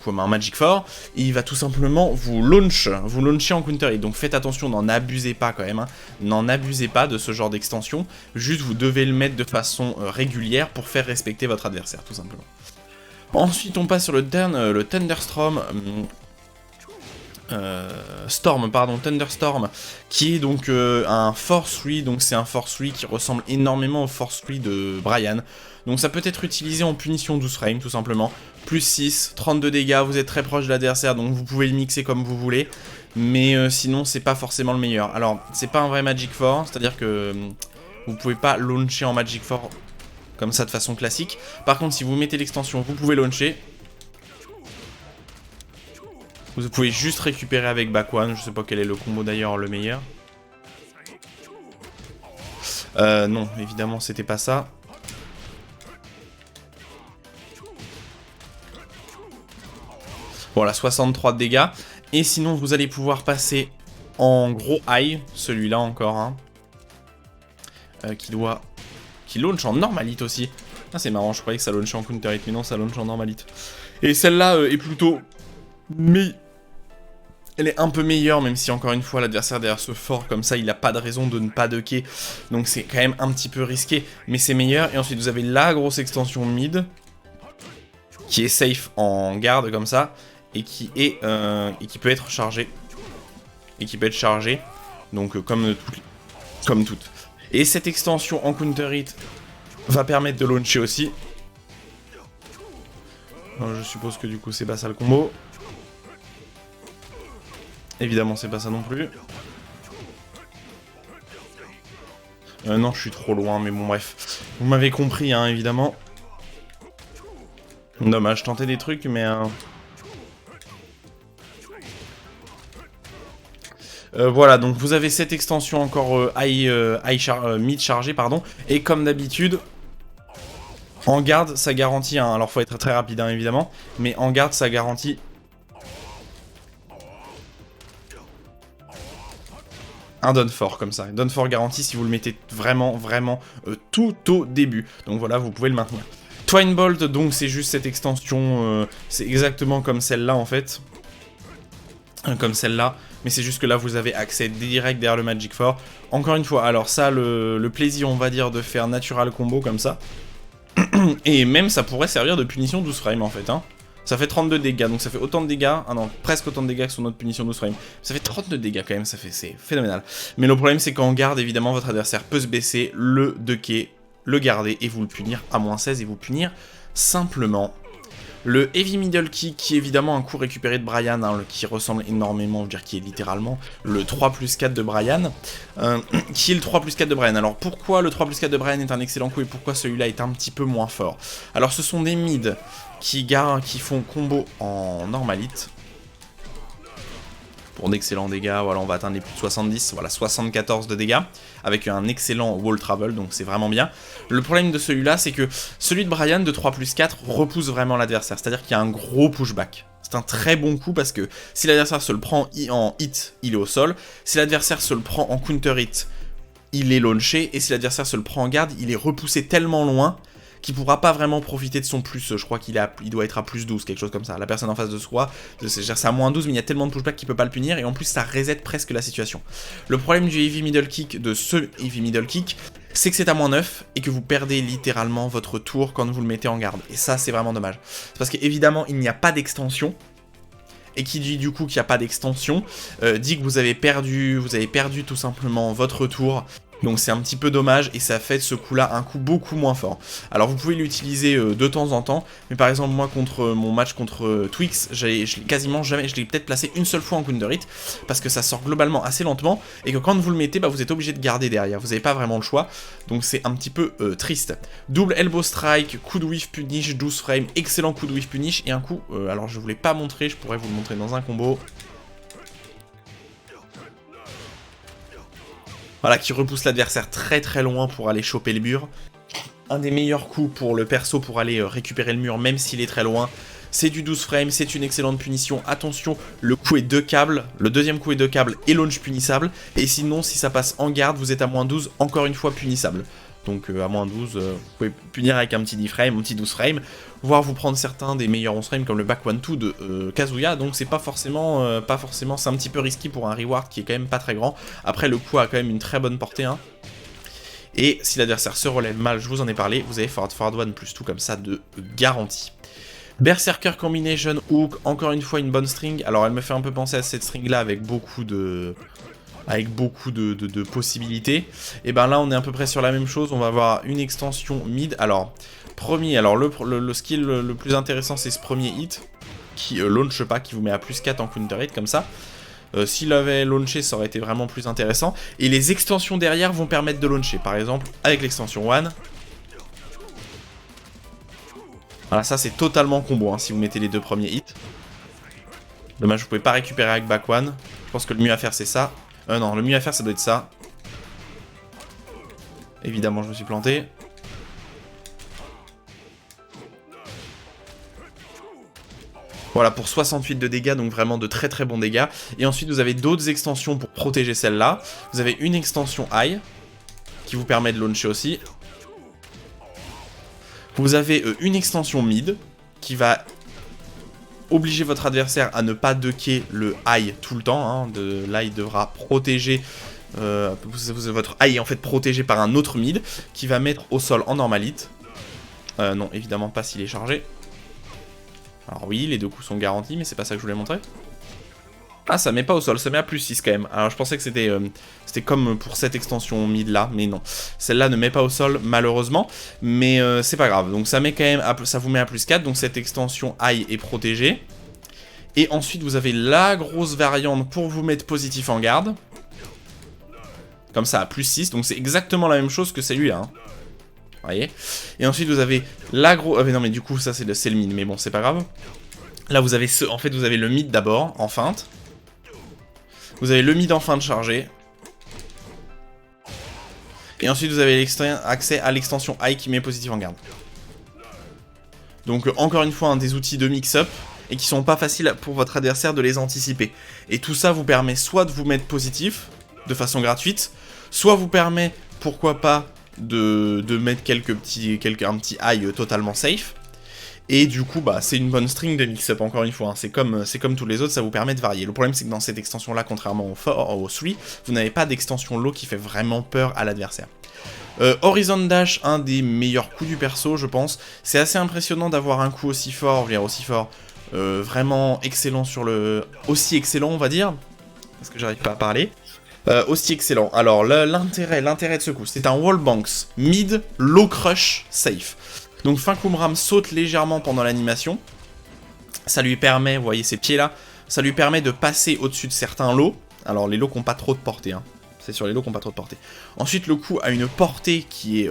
comme un Magic 4, et il va tout simplement vous launcher en counter hit, donc faites attention, n'en abusez pas quand même, hein. N'en abusez pas de ce genre d'extension, juste vous devez le mettre de façon régulière pour faire respecter votre adversaire, tout simplement. Ensuite, on passe sur le Thunderstorm, Thunderstorm, qui est donc un Force 3, donc c'est un Force 3 qui ressemble énormément au Force 3 de Bryan. Donc ça peut être utilisé en punition 12 frames, tout simplement. Plus 6, 32 dégâts, vous êtes très proche de l'adversaire, donc vous pouvez le mixer comme vous voulez. Mais sinon, c'est pas forcément le meilleur. Alors, c'est pas un vrai Magic 4, c'est-à-dire que... vous pouvez pas launcher en Magic 4 comme ça de façon classique. Par contre, si vous mettez l'extension, vous pouvez launcher. Vous pouvez juste récupérer avec back one. Je sais pas quel est le combo d'ailleurs le meilleur. Non, évidemment, c'était pas ça. Voilà, 63 de dégâts. Et sinon, vous allez pouvoir passer en gros high, celui-là encore, hein. Qui launch en normalite aussi. Ah, c'est marrant, je croyais que ça launchait en counter hit, mais non, ça launch en normalite. Et celle-là est plutôt... mais elle est un peu meilleure, même si encore une fois, l'adversaire derrière ce fort comme ça, il n'a pas de raison de ne pas ducker. Donc c'est quand même un petit peu risqué, mais c'est meilleur. Et ensuite, vous avez la grosse extension mid, qui est safe en garde comme ça, et qui peut être chargée. Donc comme toutes. Et cette extension en counter hit va permettre de launcher aussi. Alors, je suppose que du coup c'est pas ça le combo. Évidemment c'est pas ça non plus. Non, je suis trop loin, mais bon bref. Vous m'avez compris, hein, évidemment. Dommage, tenter des trucs, mais... voilà, donc vous avez cette extension encore mid chargée, pardon. Et comme d'habitude, en garde, ça garantit... Hein, alors faut être très rapide, hein, évidemment. Mais en garde, ça garantit... un done fort comme ça. Done fort garanti si vous le mettez vraiment tout au début. Donc voilà, vous pouvez le maintenir. Twine Bolt, donc c'est juste cette extension, c'est exactement comme celle-là en fait. Comme celle-là, mais c'est juste que là vous avez accès direct derrière le Magic 4. Encore une fois, alors ça, le plaisir on va dire de faire natural combo comme ça. Et même ça pourrait servir de punition 12 frames en fait, hein. Ça fait 32 dégâts, donc ça fait autant de dégâts, ah non, presque autant de dégâts que sur notre punition 12 frames. Ça fait 32 dégâts quand même, c'est phénoménal. Mais le problème c'est qu'en garde, évidemment, votre adversaire peut se baisser, le ducker, le garder et vous le punir à moins 16 et vous punir simplement. Le Heavy Middle Kick, qui est évidemment un coup récupéré de Bryan, hein, qui ressemble énormément, je veux dire qui est littéralement le 3+4 de Bryan, qui est le 3+4 de Bryan. Alors pourquoi le 3+4 de Bryan est un excellent coup et pourquoi celui-là est un petit peu moins fort? Alors ce sont des mids qui font combo en normalite, pour d'excellents dégâts, voilà, on va atteindre les plus de 70, voilà, 74 de dégâts, avec un excellent wall travel, donc c'est vraiment bien. Le problème de celui-là, c'est que celui de Bryan de 3+4 repousse vraiment l'adversaire, c'est-à-dire qu'il y a un gros pushback. C'est un très bon coup parce que si l'adversaire se le prend en hit, il est au sol, si l'adversaire se le prend en counter hit, il est launché, et si l'adversaire se le prend en garde, il est repoussé tellement loin qui pourra pas vraiment profiter de son plus, je crois qu'il doit être à plus 12, quelque chose comme ça. La personne en face de soi, c'est à moins 12, mais il y a tellement de pushback qu'il peut pas le punir, et en plus ça reset presque la situation. Le problème du Heavy Middle Kick, de ce Heavy Middle Kick, c'est que c'est à moins 9, et que vous perdez littéralement votre tour quand vous le mettez en garde. Et ça, c'est vraiment dommage. C'est parce qu'évidemment, il n'y a pas d'extension, et qui dit du coup qu'il n'y a pas d'extension, dit que vous avez perdu tout simplement votre tour, Donc c'est un petit peu dommage et ça fait de ce coup-là un coup beaucoup moins fort. Alors vous pouvez l'utiliser de temps en temps, mais par exemple moi contre mon match contre Twix, je l'ai quasiment jamais, je l'ai peut-être placé une seule fois en counter hit, parce que ça sort globalement assez lentement, et que quand vous le mettez, bah, vous êtes obligé de garder derrière, vous n'avez pas vraiment le choix, donc c'est un petit peu triste. Double elbow strike, coup de whiff punish, 12 frames, excellent coup de whiff punish, et un coup, alors je ne vous l'ai pas montré, je pourrais vous le montrer dans un combo. Voilà, qui repousse l'adversaire très très loin pour aller choper le mur. Un des meilleurs coups pour le perso pour aller récupérer le mur, même s'il est très loin. C'est du 12 frames, c'est une excellente punition. Attention, le coup est 2 câbles, le deuxième coup est 2 câbles et launch punissable. Et sinon, si ça passe en garde, vous êtes à moins 12, encore une fois punissable. Donc à moins 12, vous pouvez punir avec un petit 10 frames, un petit 12 frames, voire vous prendre certains des meilleurs 11 frames comme le back 1-2 de Kazuya, donc c'est pas forcément, c'est un petit peu risqué pour un reward qui est quand même pas très grand. Après le coup a quand même une très bonne portée, hein. Et si l'adversaire se relève mal, je vous en ai parlé, vous avez forward 1 plus tout comme ça de garantie. Berserker Combination Hook, encore une fois une bonne string, alors elle me fait un peu penser à cette string là avec beaucoup de possibilités. Et ben là on est à peu près sur la même chose, on va avoir une extension mid. Alors, le skill le plus intéressant c'est ce premier hit, qui launch pas, qui vous met à plus 4 en counter hit comme ça. S'il avait launché ça aurait été vraiment plus intéressant. Et les extensions derrière vont permettre de launcher, par exemple avec l'extension 1. Voilà, ça c'est totalement combo hein, si vous mettez les deux premiers hits. Dommage, vous pouvez pas récupérer avec back 1. Je pense que le mieux à faire c'est ça. Non, le mieux à faire ça doit être ça. Évidemment je me suis planté. Voilà pour 68 de dégâts, donc vraiment de très très bons dégâts. Et ensuite vous avez d'autres extensions pour protéger celle-là. Vous avez une extension high, qui vous permet de launcher aussi. Vous avez une extension mid, qui va obliger votre adversaire à ne pas ducker le high tout le temps. Hein. Là il devra protéger... votre high est en fait protégé par un autre mid, qui va mettre au sol en normalite. Non, évidemment pas s'il est chargé. Alors oui, les deux coups sont garantis, mais c'est pas ça que je voulais montrer. Ah, ça met pas au sol, ça met à plus 6 quand même. Alors je pensais que c'était comme pour cette extension mid là, mais non. Celle-là ne met pas au sol, malheureusement, mais c'est pas grave. Donc ça met quand même, ça vous met à plus 4, donc cette extension high est protégée. Et ensuite vous avez la grosse variante pour vous mettre positif en garde. Comme ça, à plus 6, donc c'est exactement la même chose que celui-là. Hein. Vous voyez. Et ensuite vous avez la grosse... Ah mais non mais du coup ça c'est le mid, mais bon c'est pas grave. Là vous avez en fait vous avez le mid d'abord, en feinte. Vous avez le mid en feinte chargé. Et ensuite vous avez accès à l'extension high qui met positif en garde. Donc encore une fois des outils de mix-up. Et qui sont pas faciles pour votre adversaire de les anticiper. Et tout ça vous permet soit de vous mettre positif, de façon gratuite, soit vous permet, pourquoi pas, de mettre un petit high totalement safe. Et du coup, bah, c'est une bonne string de mix-up, encore une fois. Hein. C'est comme tous les autres, ça vous permet de varier. Le problème, c'est que dans cette extension-là, contrairement au 3, vous n'avez pas d'extension low qui fait vraiment peur à l'adversaire. Horizon Dash, un des meilleurs coups du perso, je pense. C'est assez impressionnant d'avoir un coup aussi fort, vraiment excellent sur le... Aussi excellent, on va dire. Parce que j'arrive pas à parler. Aussi excellent. Alors, l'intérêt de ce coup, c'est un wall banks mid, low crush, safe. Donc Fakumram saute légèrement pendant l'animation. Ça lui permet, vous voyez ces pieds là, ça lui permet de passer au-dessus de certains lots. Alors les lots qui n'ont pas trop de portée, hein. C'est sur les lots qui n'ont pas trop de portée. Ensuite le coup a une portée qui est...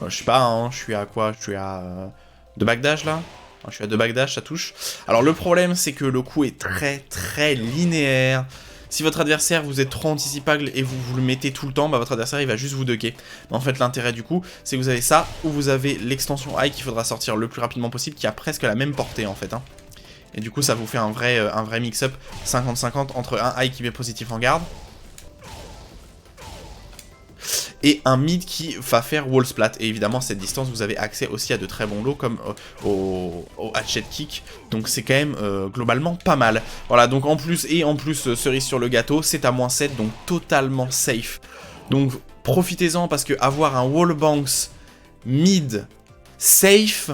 je sais pas, hein, je suis à quoi? Je suis à 2 backdash là. Je suis à 2 backdash, ça touche. Alors le problème c'est que le coup est très très linéaire. Si votre adversaire vous êtes trop anticipable et vous le mettez tout le temps, bah votre adversaire il va juste vous ducker. Mais en fait l'intérêt du coup, c'est que vous avez ça, ou vous avez l'extension high qu'il faudra sortir le plus rapidement possible, qui a presque la même portée en fait. Hein. Et du coup ça vous fait un vrai mix-up 50-50 entre un high qui met positif en garde, et un mid qui va faire wall splat. Et évidemment, à cette distance, vous avez accès aussi à de très bons lots comme au hatchet kick. Donc c'est quand même globalement pas mal. Voilà, donc en plus, cerise sur le gâteau, c'est à moins 7, donc totalement safe. Donc profitez-en parce que avoir un wall banks mid safe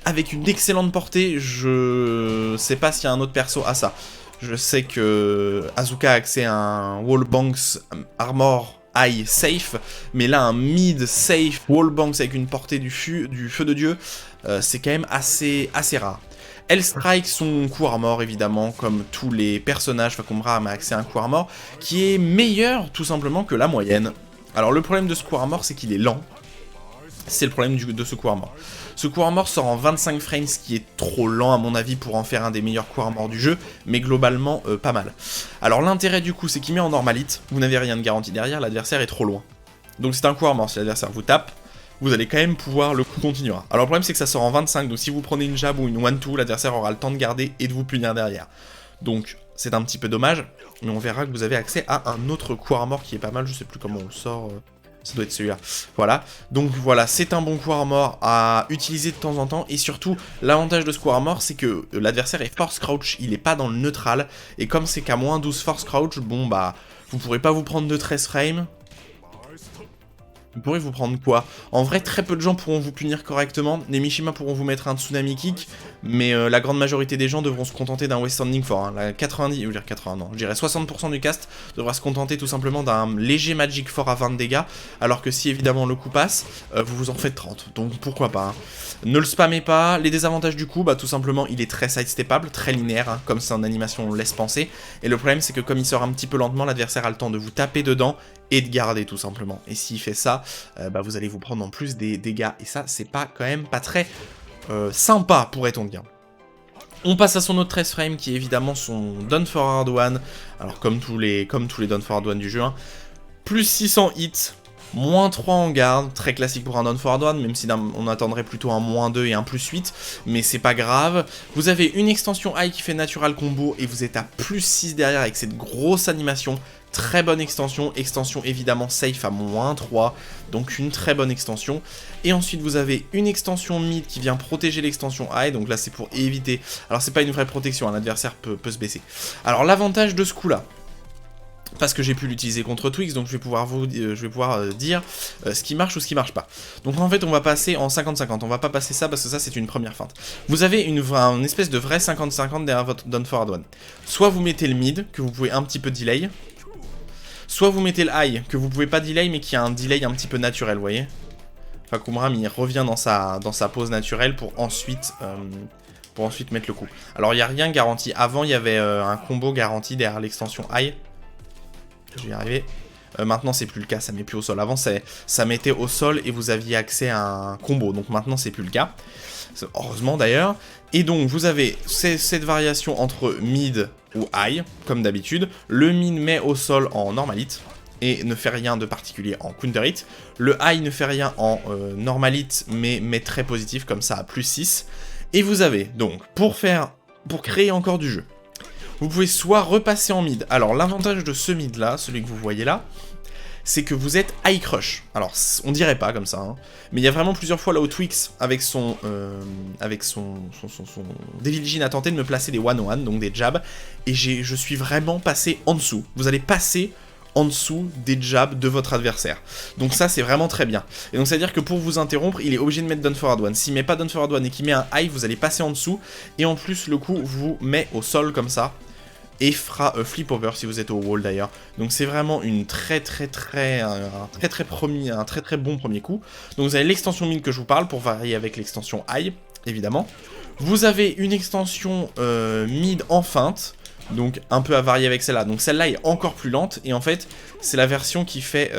avec une excellente portée, je sais pas s'il y a un autre perso à ça. Je sais que Asuka a accès à un wall banks armor high safe, mais là un mid safe wallbangs avec une portée du feu de Dieu, c'est quand même assez rare. Hellstrike, son coup armor évidemment, comme tous les personnages, Fahkumram a accès à un coup armor qui est meilleur tout simplement que la moyenne. Alors le problème de ce coup armor, c'est qu'il est lent. C'est le problème de ce coup armor. Ce coup armor sort en 25 frames, ce qui est trop lent à mon avis pour en faire un des meilleurs coups armor du jeu, mais globalement pas mal. Alors l'intérêt du coup, c'est qu'il met en normalite, vous n'avez rien de garanti derrière, l'adversaire est trop loin. Donc c'est un coup armor, si l'adversaire vous tape, vous allez quand même pouvoir, le coup continuera. Alors le problème c'est que ça sort en 25, donc si vous prenez une jab ou une 1-2, l'adversaire aura le temps de garder et de vous punir derrière. Donc c'est un petit peu dommage, mais on verra que vous avez accès à un autre coup armor qui est pas mal, je sais plus comment on le sort, ça doit être celui-là. Voilà, donc voilà, c'est un bon coup armor à utiliser de temps en temps, et surtout, l'avantage de ce coup armor, c'est que l'adversaire est force crouch, il est pas dans le neutral, et comme c'est qu'à moins 12 force crouch, bon bah, vous pourrez pas vous prendre de 13 frames. Vous pourrez vous prendre quoi? En vrai, très peu de gens pourront vous punir correctement. Les Mishima pourront vous mettre un Tsunami Kick, mais la grande majorité des gens devront se contenter d'un West Standing 4. Hein. La 90, je veux dire 80, non, je dirais 60% du cast devra se contenter tout simplement d'un léger Magic 4 à 20 de dégâts, alors que si évidemment le coup passe, vous vous en faites 30. Donc pourquoi pas. Hein. Ne le spammez pas. Les désavantages du coup, bah tout simplement, il est très sidesteppable, très linéaire, hein, comme ça en animation on le laisse penser. Et le problème, c'est que comme il sort un petit peu lentement, l'adversaire a le temps de vous taper dedans et de garder tout simplement. Et s'il fait ça, bah vous allez vous prendre en plus des dégâts. Et ça, c'est pas quand même pas très sympa, pourrait-on dire. On passe à son autre 13 frame qui est évidemment son Done for Hard One. Alors comme tous les Done for Hard One du jeu, hein. Plus 600 hits, moins 3 en garde, très classique pour un Done for Hard One, même si on attendrait plutôt un moins 2 et un plus 8, mais c'est pas grave. Vous avez une extension high qui fait natural combo et vous êtes à plus 6 derrière avec cette grosse animation. Très bonne extension évidemment safe à moins 3, donc une très bonne extension. Et ensuite vous avez une extension mid qui vient protéger l'extension high, donc là c'est pour éviter, alors c'est pas une vraie protection, un adversaire peut se baisser. Alors l'avantage de ce coup là, parce que j'ai pu l'utiliser contre Twix, donc je vais pouvoir dire ce qui marche ou ce qui marche pas. Donc en fait on va passer en 50-50, on va pas passer ça parce que ça c'est une première feinte. Vous avez une espèce de vrai 50-50 derrière votre Done for Hard One. Soit vous mettez le mid, que vous pouvez un petit peu delay, soit vous mettez le high, que vous pouvez pas delay, mais qui a un delay un petit peu naturel, vous voyez. Fahkumram, il revient dans sa pose naturelle pour ensuite mettre le coup. Alors, il n'y a rien garanti. Avant, il y avait un combo garanti derrière l'extension high. Je vais y arriver. Maintenant, c'est plus le cas, ça met plus au sol. Avant, ça mettait au sol et vous aviez accès à un combo. Donc maintenant, c'est plus le cas. Heureusement, d'ailleurs. Et donc, vous avez cette variation entre mid ou high, comme d'habitude. Le mid met au sol en normalite et ne fait rien de particulier en counter hit. Le high ne fait rien en normalite, mais met très positif, comme ça, à plus 6. Et vous avez, donc, pour créer encore du jeu, vous pouvez soit repasser en mid. Alors, l'avantage de ce mid là, celui que vous voyez là, c'est que vous êtes high crush. Alors, on dirait pas comme ça, hein, mais il y a vraiment plusieurs fois là où Twix, avec son Devil Jin, a tenté de me placer des 1-1, donc des jabs, et je suis vraiment passé en dessous. Vous allez passer en dessous des jabs de votre adversaire. Donc ça, c'est vraiment très bien. Et donc, c'est-à-dire que pour vous interrompre, il est obligé de mettre Done for Hard One. S'il met pas Done for Hard One et qu'il met un high, vous allez passer en dessous, et en plus, le coup vous met au sol comme ça, et fera flip over si vous êtes au wall d'ailleurs. Donc c'est vraiment un très bon premier coup. Donc vous avez l'extension mid que je vous parle pour varier avec l'extension high, évidemment. Vous avez une extension mid en feinte, donc un peu à varier avec celle-là. Donc celle-là est encore plus lente, et en fait c'est la version qui fait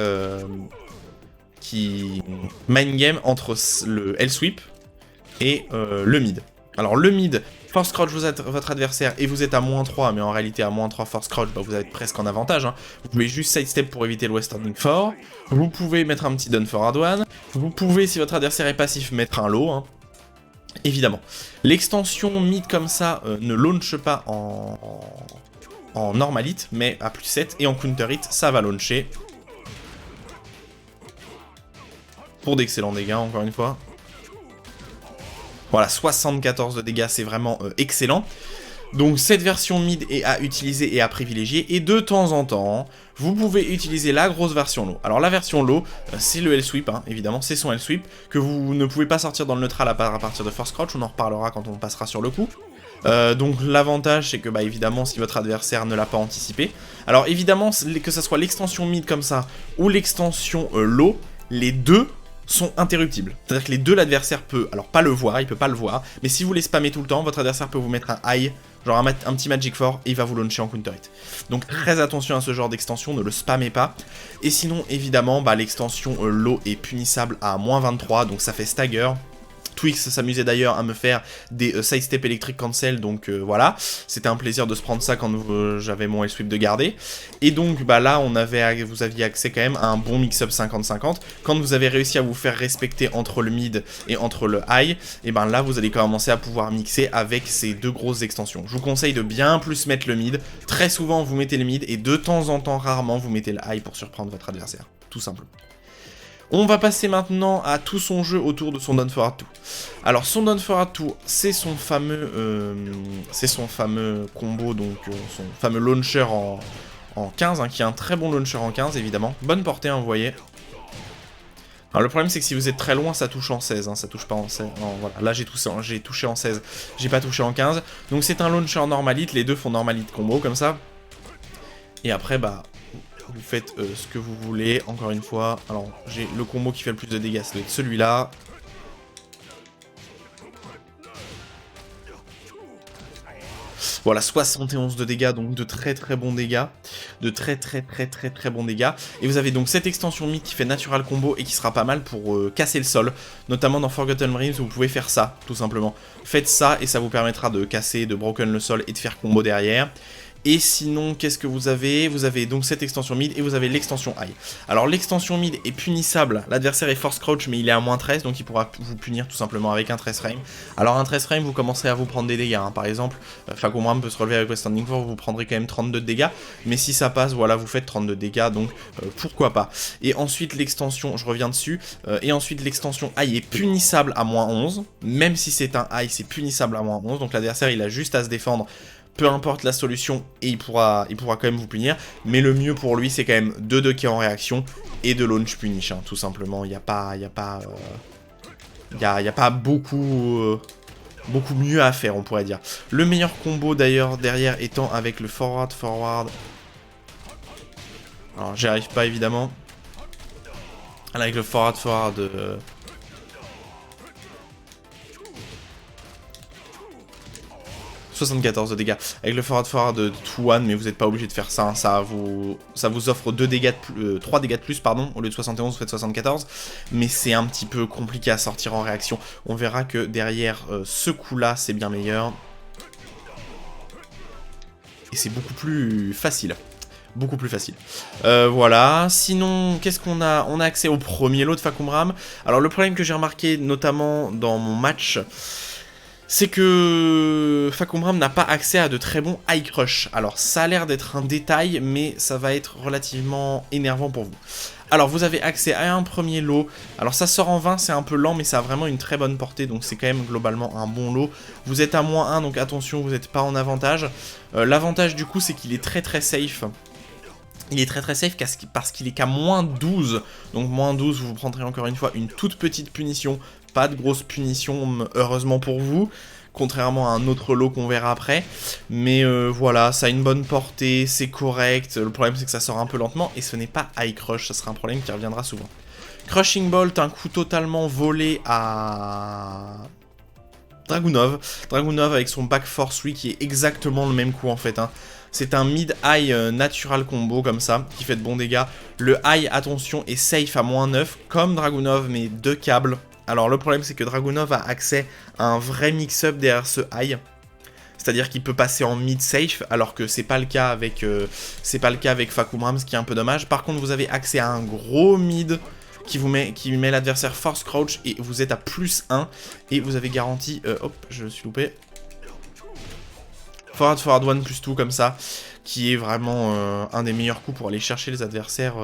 mind game entre le L-sweep et le mid. Alors le mid, force crouch votre adversaire et vous êtes à moins 3, mais en réalité à moins 3 force crouch, bah vous êtes presque en avantage. Hein. Vous pouvez juste sidestep pour éviter le West Standing 4. Vous pouvez mettre un petit Done for Hard One. Vous pouvez, si votre adversaire est passif, mettre un low. Hein. Évidemment. L'extension mid comme ça ne launch pas en normalite, mais à plus 7. Et en counter hit, ça va launcher. Pour d'excellents dégâts, encore une fois. Voilà, 74 de dégâts, c'est vraiment excellent. Donc cette version mid est à utiliser et à privilégier. Et de temps en temps, vous pouvez utiliser la grosse version low. Alors la version low, c'est le L-sweep, hein, évidemment, c'est son L-sweep, que vous ne pouvez pas sortir dans le neutral à partir de force crouch, on en reparlera quand on passera sur le coup. Donc l'avantage c'est que bah évidemment si votre adversaire ne l'a pas anticipé. Alors évidemment que ça soit l'extension mid comme ça ou l'extension low, les deux sont interruptibles. C'est-à-dire que les deux l'adversaire peut, alors pas le voir, il peut pas le voir, mais si vous les spammez tout le temps, votre adversaire peut vous mettre un high, genre un petit Magic 4 et il va vous launcher en counter hit. Donc très attention à ce genre d'extension, ne le spammez pas. Et sinon évidemment bah, l'extension low est punissable à -23, donc ça fait stagger. Twix s'amusait d'ailleurs à me faire des sidestep électriques cancel, donc voilà, c'était un plaisir de se prendre ça quand j'avais mon L-Sweep de garder. Et donc bah là vous aviez accès quand même à un bon mix-up 50-50, quand vous avez réussi à vous faire respecter entre le mid et entre le high, et ben là vous allez commencer à pouvoir mixer avec ces deux grosses extensions. Je vous conseille de bien plus mettre le mid, très souvent vous mettez le mid et de temps en temps rarement vous mettez le high pour surprendre votre adversaire, tout simplement. On va passer maintenant à tout son jeu autour de son Down Forward 2. Alors son Down Forward 2, c'est son fameux combo, donc son fameux launcher en 15, hein, qui est un très bon launcher en 15 évidemment. Bonne portée, hein, vous voyez. Alors le problème c'est que si vous êtes très loin, ça touche en 16, hein, ça touche pas en 16. Voilà. Là j'ai touché en 16, j'ai pas touché en 15. Donc c'est un launcher normalite, les deux font normalite combo comme ça. Et après bah... vous faites ce que vous voulez, encore une fois. Alors, j'ai le combo qui fait le plus de dégâts, c'est celui-là. Voilà, 71 de dégâts, donc de très très bons dégâts. De très bons dégâts. Et vous avez donc cette extension mid qui fait natural combo et qui sera pas mal pour casser le sol. Notamment dans Forgotten Realms, vous pouvez faire ça, tout simplement. Faites ça et ça vous permettra de casser, de broken le sol et de faire combo derrière. Et sinon, qu'est-ce que vous avez? Vous avez donc cette extension mid et vous avez l'extension high. Alors l'extension mid est punissable, l'adversaire est force crouch mais il est à -13, donc il pourra vous punir tout simplement avec un 13 frame. Alors un 13 frame, vous commencerez à vous prendre des dégâts, hein. Par exemple, Fagumram peut se relever avec Standing 4, vous prendrez quand même 32 de dégâts, mais si ça passe, voilà, vous faites 32 de dégâts, donc pourquoi pas. Et ensuite l'extension, je reviens dessus, et ensuite l'extension high est punissable à -11, même si c'est un high, c'est punissable à -11, donc l'adversaire il a juste à se défendre. Peu importe la solution, et il pourra quand même vous punir. Mais le mieux pour lui, c'est quand même 2 qui est en réaction et de launch punish, hein, tout simplement. Il n'y a pas beaucoup mieux à faire, on pourrait dire. Le meilleur combo d'ailleurs derrière étant avec le forward. Alors j'y arrive pas évidemment. Avec le forward. 74 de dégâts avec le forward de 2-1, mais vous n'êtes pas obligé de faire ça, hein. Ça vous offre 3 dégâts de plus, pardon, au lieu de 71, vous faites 74, mais c'est un petit peu compliqué à sortir en réaction. On verra que derrière ce coup-là, c'est bien meilleur. Et c'est beaucoup plus facile. Beaucoup plus facile. Voilà. Sinon, qu'est-ce qu'on a? On a accès au premier lot de Fagumram. Alors le problème que j'ai remarqué, notamment dans mon match, c'est que Fagumram n'a pas accès à de très bons high crush. Alors ça a l'air d'être un détail, mais ça va être relativement énervant pour vous. Alors vous avez accès à un premier lot. Alors ça sort en 20, c'est un peu lent, mais ça a vraiment une très bonne portée, donc c'est quand même globalement un bon lot. Vous êtes à -1, donc attention, vous n'êtes pas en avantage. L'avantage du coup, c'est qu'il est très safe. Il est très safe parce qu'il est qu'à -12. Donc -12, vous prendrez encore une fois une toute petite punition. Pas de grosse punition, heureusement pour vous. Contrairement à un autre lot qu'on verra après. Mais voilà, ça a une bonne portée, c'est correct. Le problème, c'est que ça sort un peu lentement. Et ce n'est pas High Crush, ça sera un problème qui reviendra souvent. Crushing Bolt, un coup totalement volé à Dragunov. Dragunov avec son Back Force 3 qui est exactement le même coup en fait, hein. C'est un mid-high natural combo comme ça, qui fait de bons dégâts. Le high, attention, est safe à -9, comme Dragunov, mais 2 câbles. Alors le problème, c'est que Dragunov a accès à un vrai mix-up derrière ce high. C'est-à-dire qu'il peut passer en mid-safe, alors que c'est pas le cas avec Fagumram, ce qui est un peu dommage. Par contre, vous avez accès à un gros mid qui met l'adversaire force crouch, et vous êtes à +1, et vous avez garanti... hop, je me suis loupé. Forward 1 +2 comme ça, qui est vraiment un des meilleurs coups pour aller chercher les adversaires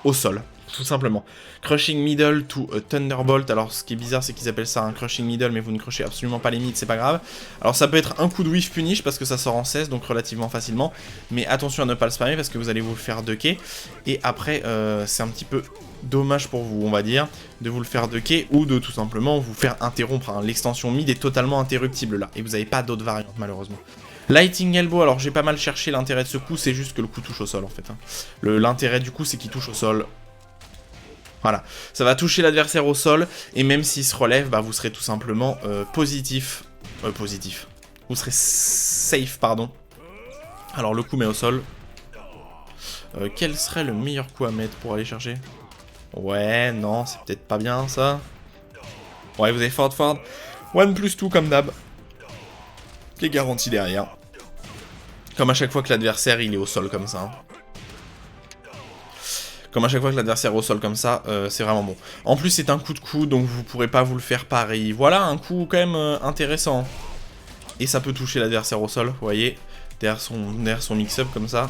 au sol. Tout simplement. Crushing middle to thunderbolt. Alors ce qui est bizarre c'est qu'ils appellent ça un crushing middle mais vous ne crushez absolument pas les mid, c'est pas grave. Alors ça peut être un coup de whiff punish parce que ça sort en 16 donc relativement facilement. Mais attention à ne pas le spammer parce que vous allez vous le faire ducker. Et après c'est un petit peu dommage pour vous on va dire de vous le faire ducker ou de tout simplement vous faire interrompre. Hein. L'extension mid est totalement interruptible là et vous n'avez pas d'autres variantes malheureusement. Lightning Elbow, alors j'ai pas mal cherché l'intérêt de ce coup, c'est juste que le coup touche au sol en fait. Hein. L'intérêt du coup c'est qu'il touche au sol. Voilà, ça va toucher l'adversaire au sol, et même s'il se relève, bah, vous serez tout simplement positif. Vous serez safe, pardon. Alors le coup met au sol. Quel serait le meilleur coup à mettre pour aller chercher? Ouais, non, c'est peut-être pas bien ça. Ouais, vous avez forward. 1+2 comme d'hab. Qui est garanti derrière. Comme à chaque fois que l'adversaire il est au sol comme ça. Hein. Comme à chaque fois que l'adversaire est au sol comme ça, c'est vraiment bon. En plus, c'est un coup de coude, donc vous pourrez pas vous le faire pareil. Voilà, un coup quand même intéressant. Et ça peut toucher l'adversaire au sol, vous voyez. Derrière son mix-up comme ça.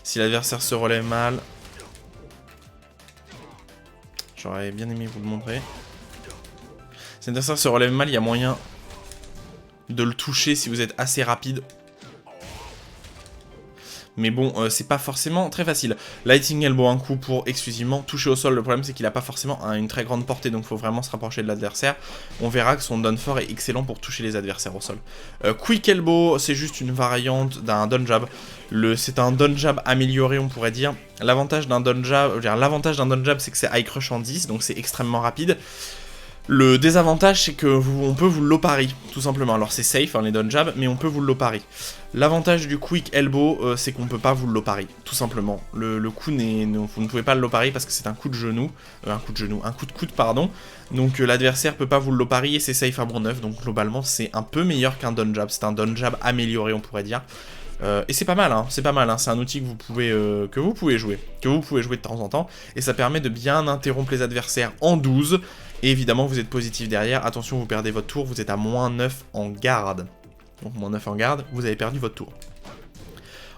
Si l'adversaire se relève mal. J'aurais bien aimé vous le montrer. Si l'adversaire se relève mal, il y a moyen de le toucher si vous êtes assez rapide. Mais bon, c'est pas forcément très facile. Lightning Elbow, un coup pour exclusivement toucher au sol. Le problème, c'est qu'il a pas forcément une très grande portée, donc il faut vraiment se rapprocher de l'adversaire. On verra que son down fort est excellent pour toucher les adversaires au sol. Quick Elbow, c'est juste une variante d'un down jab. C'est un down jab amélioré, on pourrait dire. L'avantage d'un down jab, c'est que c'est high crush en 10, donc c'est extrêmement rapide. Le désavantage, c'est que on peut vous low parry, tout simplement. Alors c'est safe, hein, les down jab, mais on peut vous low parry. L'avantage du quick elbow, c'est qu'on peut pas vous low parry, tout simplement. Le coup vous ne pouvez pas le low parry parce que c'est un coup de genou, un coup de coude, pardon. Donc l'adversaire peut pas vous le low parry et c'est safe à bon 9, donc globalement c'est un peu meilleur qu'un down jab. C'est un down jab amélioré, on pourrait dire. Et c'est pas mal, hein, c'est un outil que vous pouvez jouer de temps en temps, et ça permet de bien interrompre les adversaires en 12, et évidemment vous êtes positif derrière, attention vous perdez votre tour, vous êtes à moins 9 en garde, donc moins 9 en garde, vous avez perdu votre tour.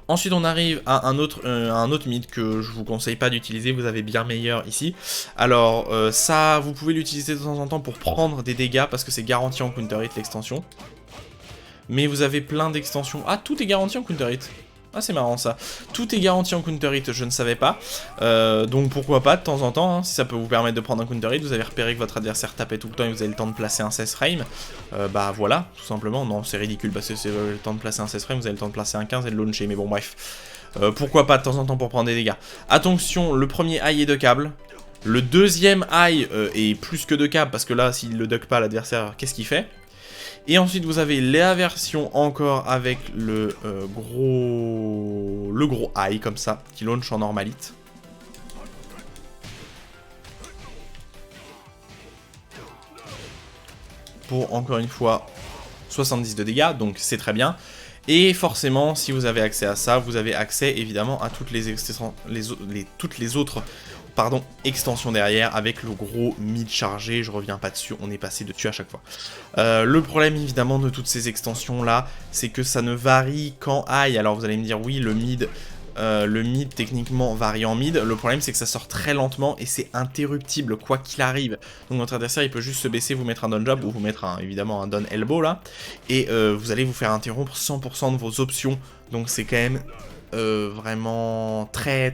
Ensuite on arrive à un autre mid que je vous conseille pas d'utiliser, vous avez bien meilleur ici. Alors ça vous pouvez l'utiliser de temps en temps pour prendre des dégâts, parce que c'est garanti en counter hit l'extension. Mais vous avez plein d'extensions. Ah, tout est garanti en counter hit. Ah, c'est marrant ça. Tout est garanti en counter hit, je ne savais pas. Donc pourquoi pas de temps en temps, hein, si ça peut vous permettre de prendre un counter hit, vous avez repéré que votre adversaire tapait tout le temps et vous avez le temps de placer un 16 frame. Bah voilà, tout simplement. Non, c'est ridicule parce que c'est le temps de placer un 16 frame, vous avez le temps de placer un 15 et de launcher. Mais bon, bref. Pourquoi pas de temps en temps pour prendre des dégâts. Attention, le premier high est de câble. Le deuxième high est plus que de câble parce que là, s'il le duck pas l'adversaire, qu'est-ce qu'il fait ? Et ensuite vous avez la version encore avec le gros high comme ça, qui launch en normalite. Pour encore une fois 70 de dégâts, donc c'est très bien. Et forcément, si vous avez accès à ça, vous avez accès évidemment à toutes les autres extension derrière avec le gros mid chargé, je reviens pas dessus, on est passé dessus à chaque fois. Le problème évidemment de toutes ces extensions là, c'est que ça ne varie qu'en high. Alors vous allez me dire oui, le mid techniquement varie en mid, le problème c'est que ça sort très lentement et c'est interruptible quoi qu'il arrive. Donc votre adversaire il peut juste se baisser, vous mettre un down jab ou vous mettre évidemment un down elbow là, et vous allez vous faire interrompre 100% de vos options, donc c'est quand même vraiment très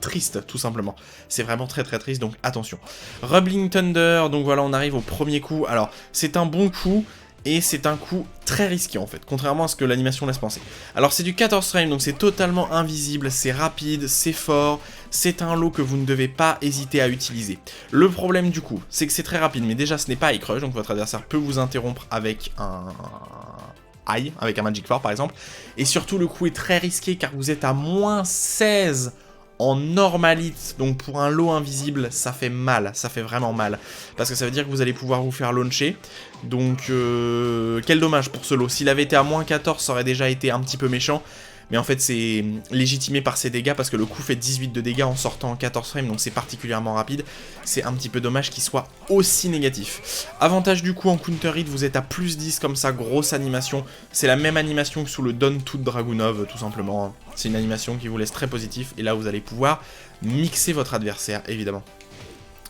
triste tout simplement. C'est vraiment très triste, donc attention. Rumbling Thunder, donc voilà on arrive au premier coup. Alors c'est un bon coup et c'est un coup très risqué en fait, contrairement à ce que l'animation laisse penser. Alors c'est du 14 frame, donc c'est totalement invisible, c'est rapide, c'est fort, c'est un lot que vous ne devez pas hésiter à utiliser. Le problème du coup, c'est que c'est très rapide, mais déjà ce n'est pas high crush, donc votre adversaire peut vous interrompre avec avec un Magic Four par exemple, et surtout le coup est très risqué car vous êtes à moins 16 en normalite, donc pour un lot invisible ça fait mal, ça fait vraiment mal, parce que ça veut dire que vous allez pouvoir vous faire launcher, donc quel dommage pour ce lot. S'il avait été à moins 14 ça aurait déjà été un petit peu méchant, mais en fait c'est légitimé par ses dégâts parce que le coup fait 18 de dégâts en sortant en 14 frames, donc c'est particulièrement rapide. C'est un petit peu dommage qu'il soit aussi négatif. Avantage du coup en counter hit, vous êtes à plus 10 comme ça, grosse animation. C'est la même animation que sous le Dawn to Dragunov tout simplement. C'est une animation qui vous laisse très positif et là vous allez pouvoir mixer votre adversaire évidemment.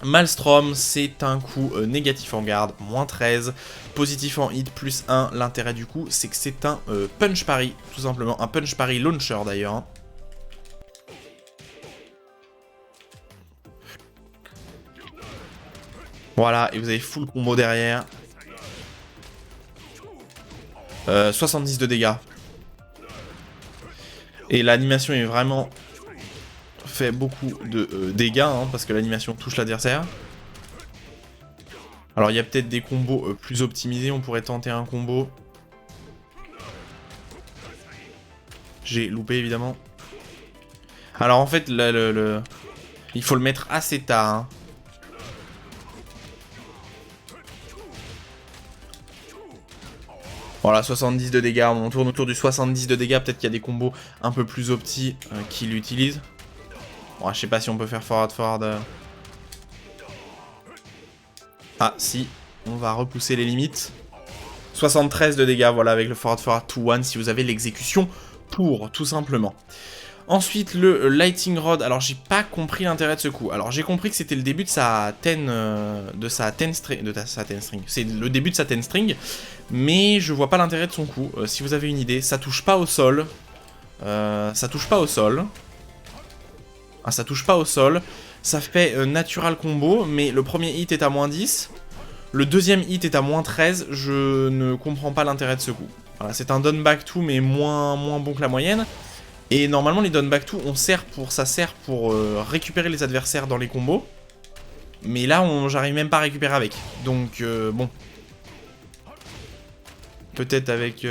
Maelstrom, c'est un coup négatif en garde, moins 13, positif en hit, plus 1. L'intérêt du coup, c'est que c'est un punch parry, tout simplement. Un punch parry launcher d'ailleurs. Hein. Voilà, et vous avez full combo derrière. 70 de dégâts. Et l'animation est vraiment... fait beaucoup de dégâts, hein, parce que l'animation touche l'adversaire. Alors il y a peut-être des combos plus optimisés, on pourrait tenter un combo. J'ai loupé évidemment. Alors en fait, il faut le mettre assez tard. Hein. Voilà, 70 de dégâts, on tourne autour du 70 de dégâts, peut-être qu'il y a des combos un peu plus opti qui l'utilisent. Bon, je sais pas si on peut faire forward. Ah, si, on va repousser les limites. 73 de dégâts, voilà, avec le forward 2-1, si vous avez l'exécution pour, tout simplement. Ensuite, le Lightning Rod, alors j'ai pas compris l'intérêt de ce coup. Alors j'ai compris que c'était le début de sa 10 string. C'est le début de sa 10 string, mais je vois pas l'intérêt de son coup. Si vous avez une idée, ça touche pas au sol. Ça touche pas au sol. Ah, ça touche pas au sol. Ça fait natural combo, mais le premier hit est à moins 10. Le deuxième hit est à moins 13. Je ne comprends pas l'intérêt de ce coup. Voilà, c'est un down back 2, mais moins bon que la moyenne. Et normalement, les down back 2, ça sert pour récupérer les adversaires dans les combos. Mais là, j'arrive même pas à récupérer avec. Donc, bon. Peut-être avec...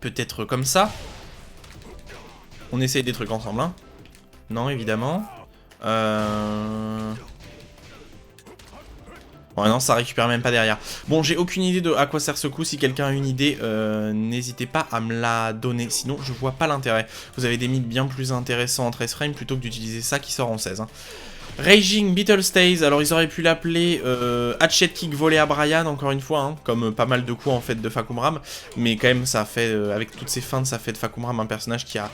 Peut-être comme ça. On essaye des trucs ensemble, hein. Non, évidemment. Ouais, non, ça récupère même pas derrière. Bon, j'ai aucune idée de à quoi sert ce coup. Si quelqu'un a une idée, n'hésitez pas à me la donner. Sinon, je vois pas l'intérêt. Vous avez des mythes bien plus intéressants en 13 frames plutôt que d'utiliser ça qui sort en 16. Hein. Raging Beetle Stays, alors ils auraient pu l'appeler Hatchet Kick volé à Brian, encore une fois, hein, comme pas mal de coups en fait de Fahkumram. Mais quand même, ça fait, avec toutes ces feintes, ça fait de Fahkumram un personnage qui a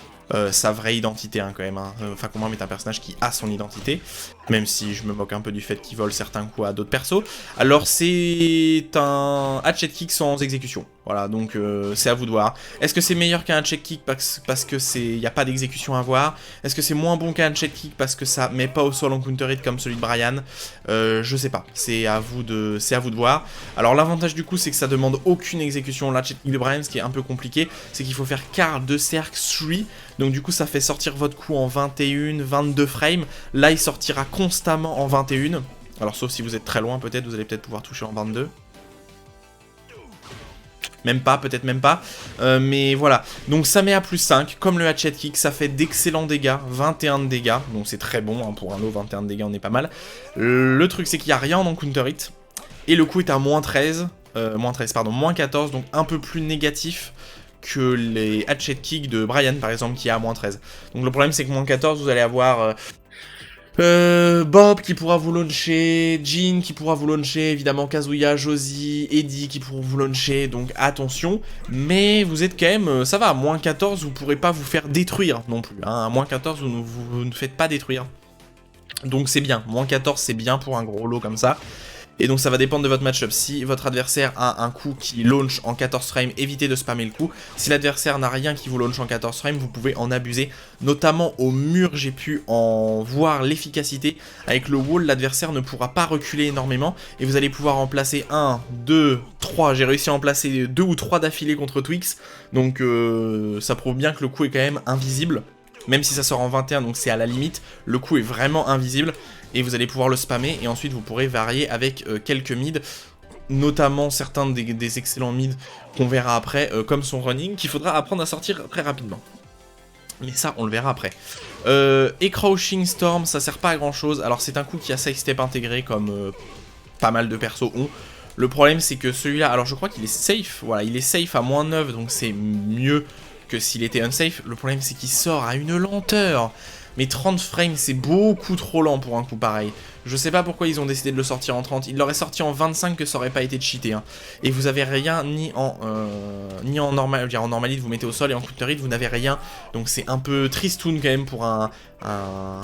sa vraie identité, hein, quand même. Hein. Fahkumram est un personnage qui a son identité, même si je me moque un peu du fait qu'il vole certains coups à d'autres persos. Alors c'est un Hatchet Kick sans exécution. Voilà, donc c'est à vous de voir. Est-ce que c'est meilleur qu'un Hatchet Kick parce que il n'y a pas d'exécution à voir? Est-ce que c'est moins bon qu'un Hatchet Kick parce que ça met pas au sol en counter hit comme celui de Brian? Je sais pas, c'est à vous de voir. Alors l'avantage du coup c'est que ça demande aucune exécution. L'Hatchet Kick de Brian, ce qui est un peu compliqué, c'est qu'il faut faire quart de cercle 3. Donc du coup ça fait sortir votre coup en 21, 22 frames. Là il sortira constamment en 21. Alors sauf si vous êtes très loin peut-être, vous allez peut-être pouvoir toucher en 22. Même pas, peut-être même pas. Mais voilà. Donc ça met à plus 5. Comme le Hatchet Kick, ça fait d'excellents dégâts. 21 de dégâts. Donc c'est très bon. Hein, pour un lot, 21 de dégâts, on est pas mal. Le truc, c'est qu'il n'y a rien en counter hit. Et le coup est à moins 13. Moins 14. Donc un peu plus négatif que les Hatchet Kick de Brian, par exemple, qui est à moins 13. Donc le problème, c'est que moins 14, vous allez avoir... Bob qui pourra vous launcher, Jean qui pourra vous launcher, évidemment Kazuya, Josie, Eddie qui pourront vous launcher, donc attention, mais vous êtes quand même, ça va, à moins 14, vous pourrez pas vous faire détruire non plus, hein. À moins 14, vous ne faites pas détruire, donc c'est bien, moins 14 c'est bien pour un gros lot comme ça. Et donc ça va dépendre de votre match-up. Si votre adversaire a un coup qui launch en 14 frames, évitez de spammer le coup. Si l'adversaire n'a rien qui vous launch en 14 frames, vous pouvez en abuser. Notamment au mur, j'ai pu en voir l'efficacité. Avec le wall, l'adversaire ne pourra pas reculer énormément. Et vous allez pouvoir en placer 1, 2, 3. J'ai réussi à en placer 2 ou 3 d'affilée contre Twix. Donc ça prouve bien que le coup est quand même invisible. Même si ça sort en 21, donc c'est à la limite, le coup est vraiment invisible, et vous allez pouvoir le spammer, et ensuite vous pourrez varier avec quelques mids, notamment certains des excellents mids qu'on verra après, comme son running, qu'il faudra apprendre à sortir très rapidement. Mais ça, on le verra après. Et Crouching Storm, ça sert pas à grand chose, alors c'est un coup qui a sidestep intégré, comme pas mal de persos ont. Le problème c'est que celui-là, alors je crois qu'il est safe, voilà, il est safe à moins 9, donc c'est mieux que s'il était unsafe. Le problème c'est qu'il sort à une lenteur. Mais 30 frames, c'est beaucoup trop lent pour un coup pareil. Je sais pas pourquoi ils ont décidé de le sortir en 30. Ils l'auraient sorti en 25 que ça aurait pas été cheaté. Hein. Et vous avez rien ni en normal, je veux dire, en normalite vous mettez au sol et en counter hit vous n'avez rien. Donc c'est un peu tristoun quand même pour un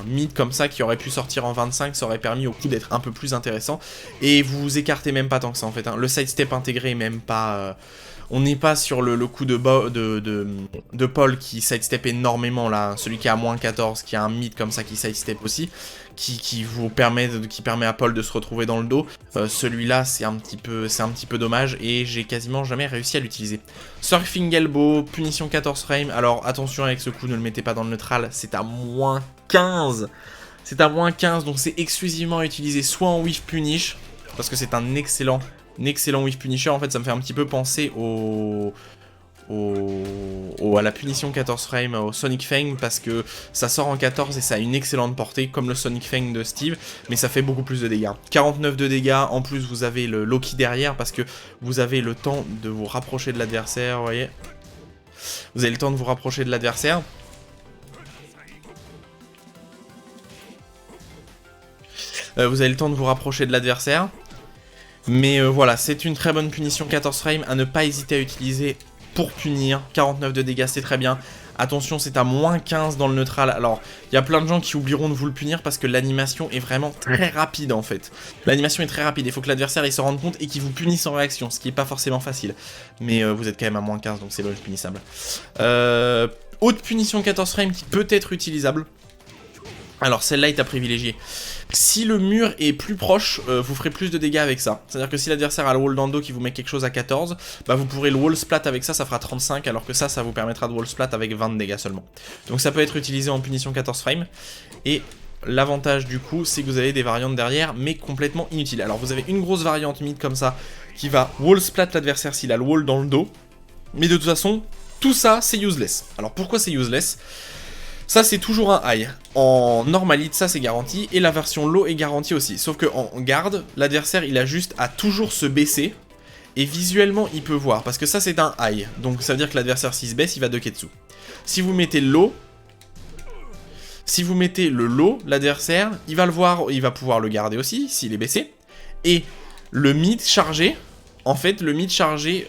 mid comme ça qui aurait pu sortir en 25. Ça aurait permis au coup d'être un peu plus intéressant. Et vous vous écartez même pas tant que ça en fait. Hein. Le sidestep intégré est même pas... On n'est pas sur le coup de Paul qui sidestep énormément là, celui qui est à moins 14, qui a un mid comme ça qui sidestep aussi, qui permet à Paul de se retrouver dans le dos. Celui-là c'est un petit peu dommage et j'ai quasiment jamais réussi à l'utiliser. Surfing Elbow, punition 14 frames, alors attention avec ce coup, ne le mettez pas dans le neutral, c'est à moins 15. C'est à moins 15 donc c'est exclusivement à utiliser soit en whiff punish, parce que c'est un excellent whiff punisher. En fait ça me fait un petit peu penser à la punition 14 frames, au Sonic Fang, parce que ça sort en 14 et ça a une excellente portée comme le Sonic Fang de Steve, mais ça fait beaucoup plus de dégâts. 49 de dégâts, en plus vous avez le Loki derrière parce que vous avez le temps de vous rapprocher de l'adversaire, vous voyez. Vous avez le temps de vous rapprocher de l'adversaire. Mais voilà, c'est une très bonne punition 14 frames à ne pas hésiter à utiliser pour punir. 49 de dégâts, c'est très bien. Attention, c'est à moins 15 dans le neutral. Alors, il y a plein de gens qui oublieront de vous le punir parce que l'animation est vraiment très rapide en fait. L'animation est très rapide, il faut que l'adversaire il se rende compte et qu'il vous punisse en réaction, ce qui est pas forcément facile. Mais vous êtes quand même à moins 15, donc c'est logique punissable. Haute punition 14 frames qui peut être utilisable. Alors celle-là est à privilégier. Si le mur est plus proche, vous ferez plus de dégâts avec ça. C'est-à-dire que si l'adversaire a le wall dans le dos qui vous met quelque chose à 14, bah vous pourrez le wall splat avec ça, ça fera 35, alors que ça vous permettra de wall splat avec 20 de dégâts seulement. Donc ça peut être utilisé en punition 14 frames. Et l'avantage du coup, c'est que vous avez des variantes derrière, mais complètement inutiles. Alors vous avez une grosse variante mid comme ça, qui va wall splat l'adversaire s'il a le wall dans le dos. Mais de toute façon, tout ça c'est useless. Alors pourquoi c'est useless ? Ça c'est toujours un high. En normalite ça c'est garanti et la version low est garantie aussi. Sauf que en garde, l'adversaire il a juste à toujours se baisser et visuellement il peut voir parce que ça c'est un high. Donc ça veut dire que l'adversaire s'il se baisse il va deketsu. Si vous mettez le low, l'adversaire il va le voir, il va pouvoir le garder aussi s'il est baissé. Et le mid chargé, en fait le mid chargé,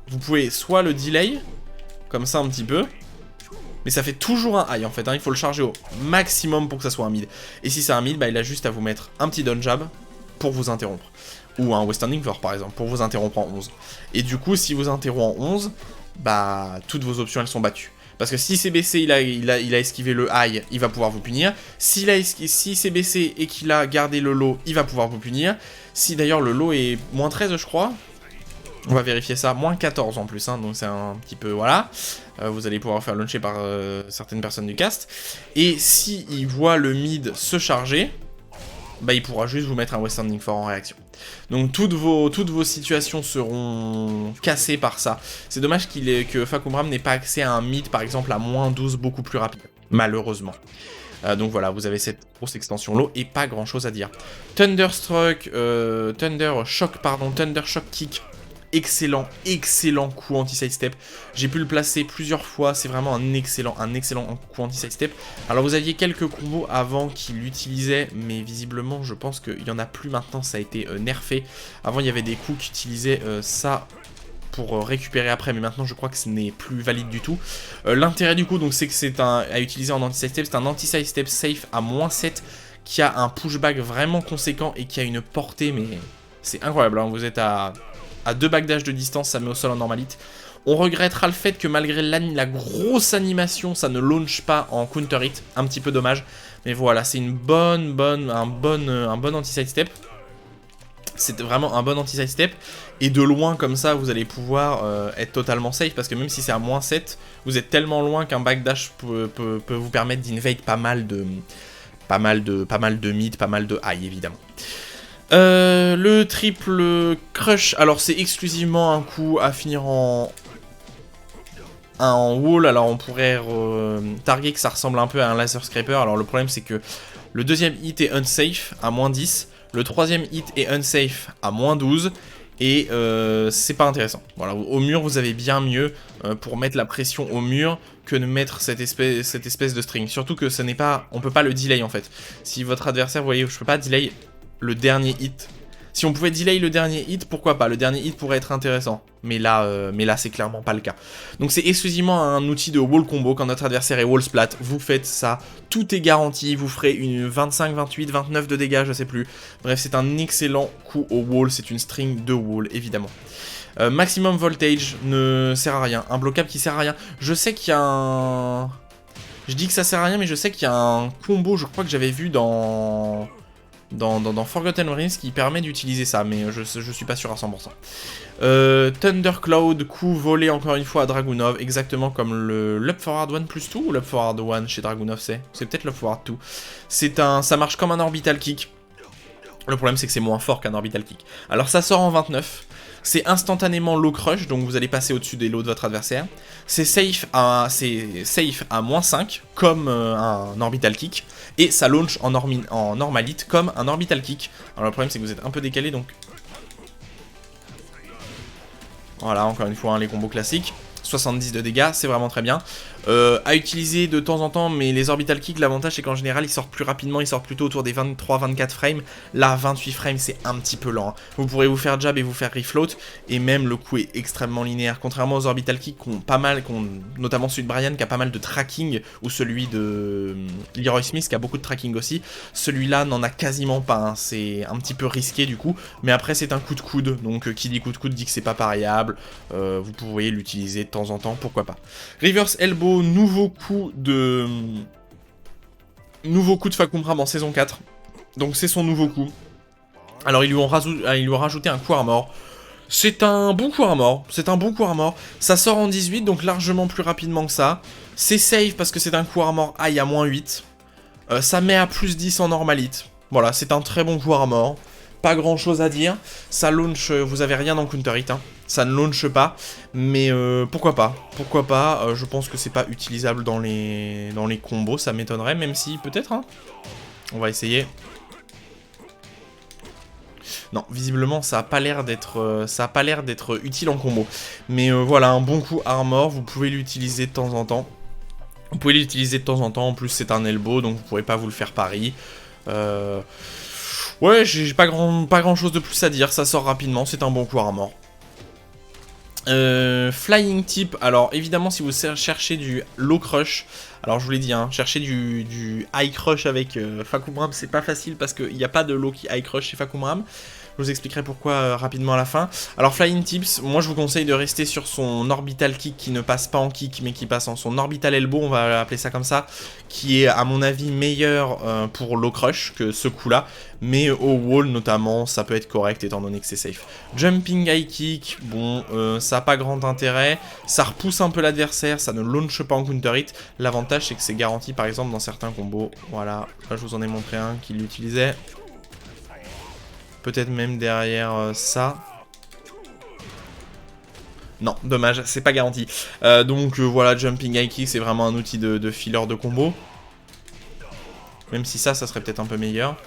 vous pouvez soit le delay, comme ça un petit peu. Mais ça fait toujours un high en fait, hein. Il faut le charger au maximum pour que ça soit un mid. Et si c'est un mid, bah il a juste à vous mettre un petit down jab pour vous interrompre. Ou un western for par exemple, pour vous interrompre en 11. Et du coup, si vous interrompt en 11, bah toutes vos options elles sont battues. Parce que si c'est baissé, il a esquivé le high, il va pouvoir vous punir. Si c'est baissé et qu'il a gardé le low, il va pouvoir vous punir. Si d'ailleurs le low est moins 13 je crois. On va vérifier ça, moins 14 en plus, hein, donc c'est un petit peu, voilà. Vous allez pouvoir faire launcher par certaines personnes du cast. Et si il voit le mid se charger, bah il pourra juste vous mettre un western for en réaction. Donc toutes vos situations seront cassées par ça. C'est dommage que Fahkumram n'ait pas accès à un mid par exemple à moins 12 beaucoup plus rapide, malheureusement. Donc voilà, vous avez cette grosse extension low et pas grand chose à dire. Thunder Shock Kick. Excellent coup anti-sidestep. J'ai pu le placer plusieurs fois, c'est vraiment un excellent coup anti-sidestep. Alors vous aviez quelques combos avant qu'il l'utilisait, mais visiblement je pense qu'il n'y en a plus maintenant, ça a été nerfé. Avant il y avait des coups qui utilisaient ça pour récupérer après, mais maintenant je crois que ce n'est plus valide du tout. L'intérêt du coup, donc c'est que c'est à utiliser en anti-sidestep, c'est un anti-sidestep safe à moins 7 qui a un pushback vraiment conséquent et qui a une portée, mais c'est incroyable, hein. Vous êtes à 2 backdash de distance, ça met au sol en normalite. On regrettera le fait que malgré la grosse animation, ça ne launch pas en counter hit. Un petit peu dommage. Mais voilà, c'est un bon anti-sidestep. C'est vraiment un bon anti-sidestep. Et de loin comme ça, vous allez pouvoir être totalement safe. Parce que même si c'est à moins 7, vous êtes tellement loin qu'un backdash peut vous permettre d'invade pas mal de mid, pas mal de high évidemment. Le triple crush, alors c'est exclusivement un coup à finir en wall. Alors on pourrait target que ça ressemble un peu à un laser scraper. Alors le problème c'est que le deuxième hit est unsafe à moins 10.
Le troisième hit est unsafe à -12. Et c'est pas intéressant. Voilà, au mur, vous avez bien mieux pour mettre la pression au mur que de mettre cette espèce de string. Surtout que ce n'est pas... On peut pas le delay, en fait. Si votre adversaire, vous voyez, je peux pas delay le dernier hit. Si on pouvait delay le dernier hit, pourquoi pas? Le dernier hit pourrait être intéressant. Mais là c'est clairement pas le cas. Donc c'est exclusivement un outil de wall combo. Quand notre adversaire est wall splat, vous faites ça. Tout est garanti. Vous ferez une 25, 28, 29 de dégâts, je sais plus. Bref, c'est un excellent coup au wall. C'est une string de wall, évidemment. Maximum voltage ne sert à rien. Un bloquable qui sert à rien. Je sais qu'il y a un... Je dis que ça sert à rien, mais je sais qu'il y a un combo, je crois que j'avais vu dans Forgotten Realms qui permet d'utiliser ça, mais je suis pas sûr à 100%. Thundercloud, coup volé encore une fois à Dragunov, exactement comme l'Up Forward 1 plus 2 ou l'Up Forward 1 chez Dragunov c'est peut-être l'Up Forward 2. Ça marche comme un Orbital Kick. Le problème c'est que c'est moins fort qu'un Orbital Kick. Alors ça sort en 29. C'est instantanément low crush, donc vous allez passer au-dessus des lots de votre adversaire. C'est safe à -5, comme un Orbital Kick. Et ça launch en normalite, comme un Orbital Kick. Alors le problème c'est que vous êtes un peu décalé, donc... Voilà, encore une fois, hein, les combos classiques. 70 de dégâts, c'est vraiment très bien. À utiliser de temps en temps, mais les Orbital Kick, l'avantage c'est qu'en général ils sortent plus rapidement, ils sortent plutôt autour des 23-24 frames. Là, 28 frames, c'est un petit peu lent. Vous pourrez vous faire jab et vous faire refloat, et même le coup est extrêmement linéaire. Contrairement aux Orbital Kick qui ont pas mal, notamment celui de Brian qui a pas mal de tracking, ou celui de Leroy Smith qui a beaucoup de tracking aussi. Celui-là n'en a quasiment pas, hein. C'est un petit peu risqué du coup, mais après c'est un coup de coude, donc qui dit coup de coude dit que c'est pas pariable. Vous pouvez l'utiliser de temps en temps, pourquoi pas. Reverse Elbow, nouveau coup de Fahkumram en saison 4. Donc c'est son nouveau coup. Alors ils lui ont rajouté un coup armor. C'est un bon coup armor. Ça sort en 18, donc largement plus rapidement que ça. C'est safe parce que c'est un coup armor high à -8. Ça met à +10 en normalite. Voilà, c'est un très bon coup armor. Pas grand chose à dire. Ça launch, vous avez rien dans counter hit, hein. Ça ne launch pas, mais pourquoi pas. Je pense que c'est pas utilisable dans les combos, ça m'étonnerait, même si peut-être, hein. On va essayer. Non, visiblement ça a pas l'air d'être utile en combo. Mais voilà, un bon coup armor, vous pouvez l'utiliser de temps en temps. En plus c'est un elbow, donc vous pourrez pas vous le faire pari. Ouais, j'ai pas grand chose de plus à dire, ça sort rapidement, c'est un bon coup armor. Flying Tip, alors évidemment si vous cherchez du low crush, alors je vous l'ai dit, hein, chercher du high crush avec Fahkumram, c'est pas facile parce qu'il n'y a pas de low qui high crush chez Fahkumram. Je vous expliquerai pourquoi rapidement à la fin. Alors Flying Tips, moi je vous conseille de rester sur son Orbital Kick qui ne passe pas en kick mais qui passe en son Orbital Elbow, on va appeler ça comme ça, qui est à mon avis meilleur pour low crush que ce coup là, mais au wall notamment ça peut être correct étant donné que c'est safe. Jumping High Kick, bon ça n'a pas grand intérêt, ça repousse un peu l'adversaire, ça ne launch pas en counter hit. L'avantage c'est que c'est garanti par exemple dans certains combos, voilà, là je vous en ai montré un qui l'utilisait. Peut-être même derrière ça. Non, dommage, c'est pas garanti. Donc voilà, Jumping High Kick, c'est vraiment un outil de filler de combo. Même si ça serait peut-être un peu meilleur.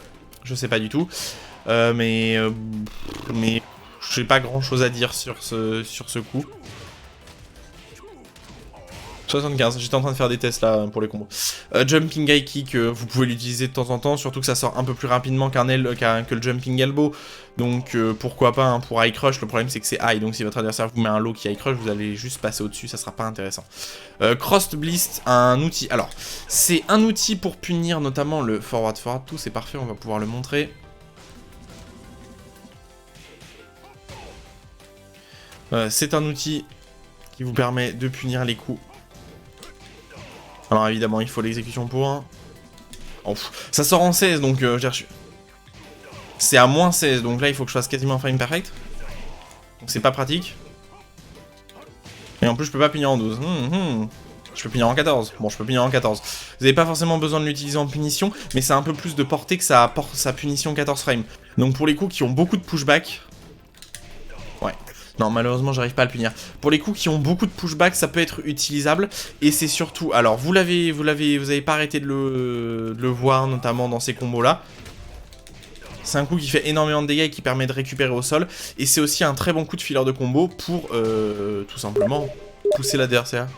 Je sais pas du tout. Mais j'ai pas grand chose à dire sur ce coup. 75, j'étais en train de faire des tests là pour les combos. Jumping High Kick, vous pouvez l'utiliser de temps en temps, surtout que ça sort un peu plus rapidement que le Jumping Elbow. Donc pourquoi pas, hein, pour High Crush, le problème c'est que c'est high, donc si votre adversaire vous met un low qui High Crush, vous allez juste passer au-dessus, ça sera pas intéressant. Crossed Blist, un outil, alors c'est un outil pour punir notamment le Forward, tout c'est parfait, on va pouvoir le montrer. C'est un outil qui vous permet de punir les coups. Alors évidemment, il faut l'exécution pour un. Oh, ça sort en 16, donc c'est à -16, donc là il faut que je fasse quasiment un frame perfect. Donc c'est pas pratique. Et en plus, je peux pas punir en 12. Je peux punir en 14. Bon, je peux punir en 14. Vous n'avez pas forcément besoin de l'utiliser en punition, mais ça a un peu plus de portée que sa punition 14 frames. Donc pour les coups qui ont beaucoup de pushback... Ouais. Non, malheureusement, j'arrive pas à le punir. Pour les coups qui ont beaucoup de pushback, ça peut être utilisable. Et c'est surtout... Alors, vous avez pas arrêté de le voir, notamment dans ces combos-là. C'est un coup qui fait énormément de dégâts et qui permet de récupérer au sol. Et c'est aussi un très bon coup de fileur de combo pour tout simplement pousser l'adversaire.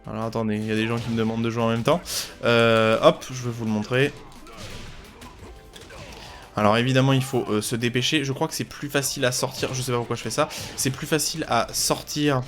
Alors attendez, il y a des gens qui me demandent de jouer en même temps. Hop, je vais vous le montrer. Alors évidemment il faut se dépêcher. Je crois que c'est plus facile à sortir. Je sais pas pourquoi je fais ça. C'est plus facile à sortir.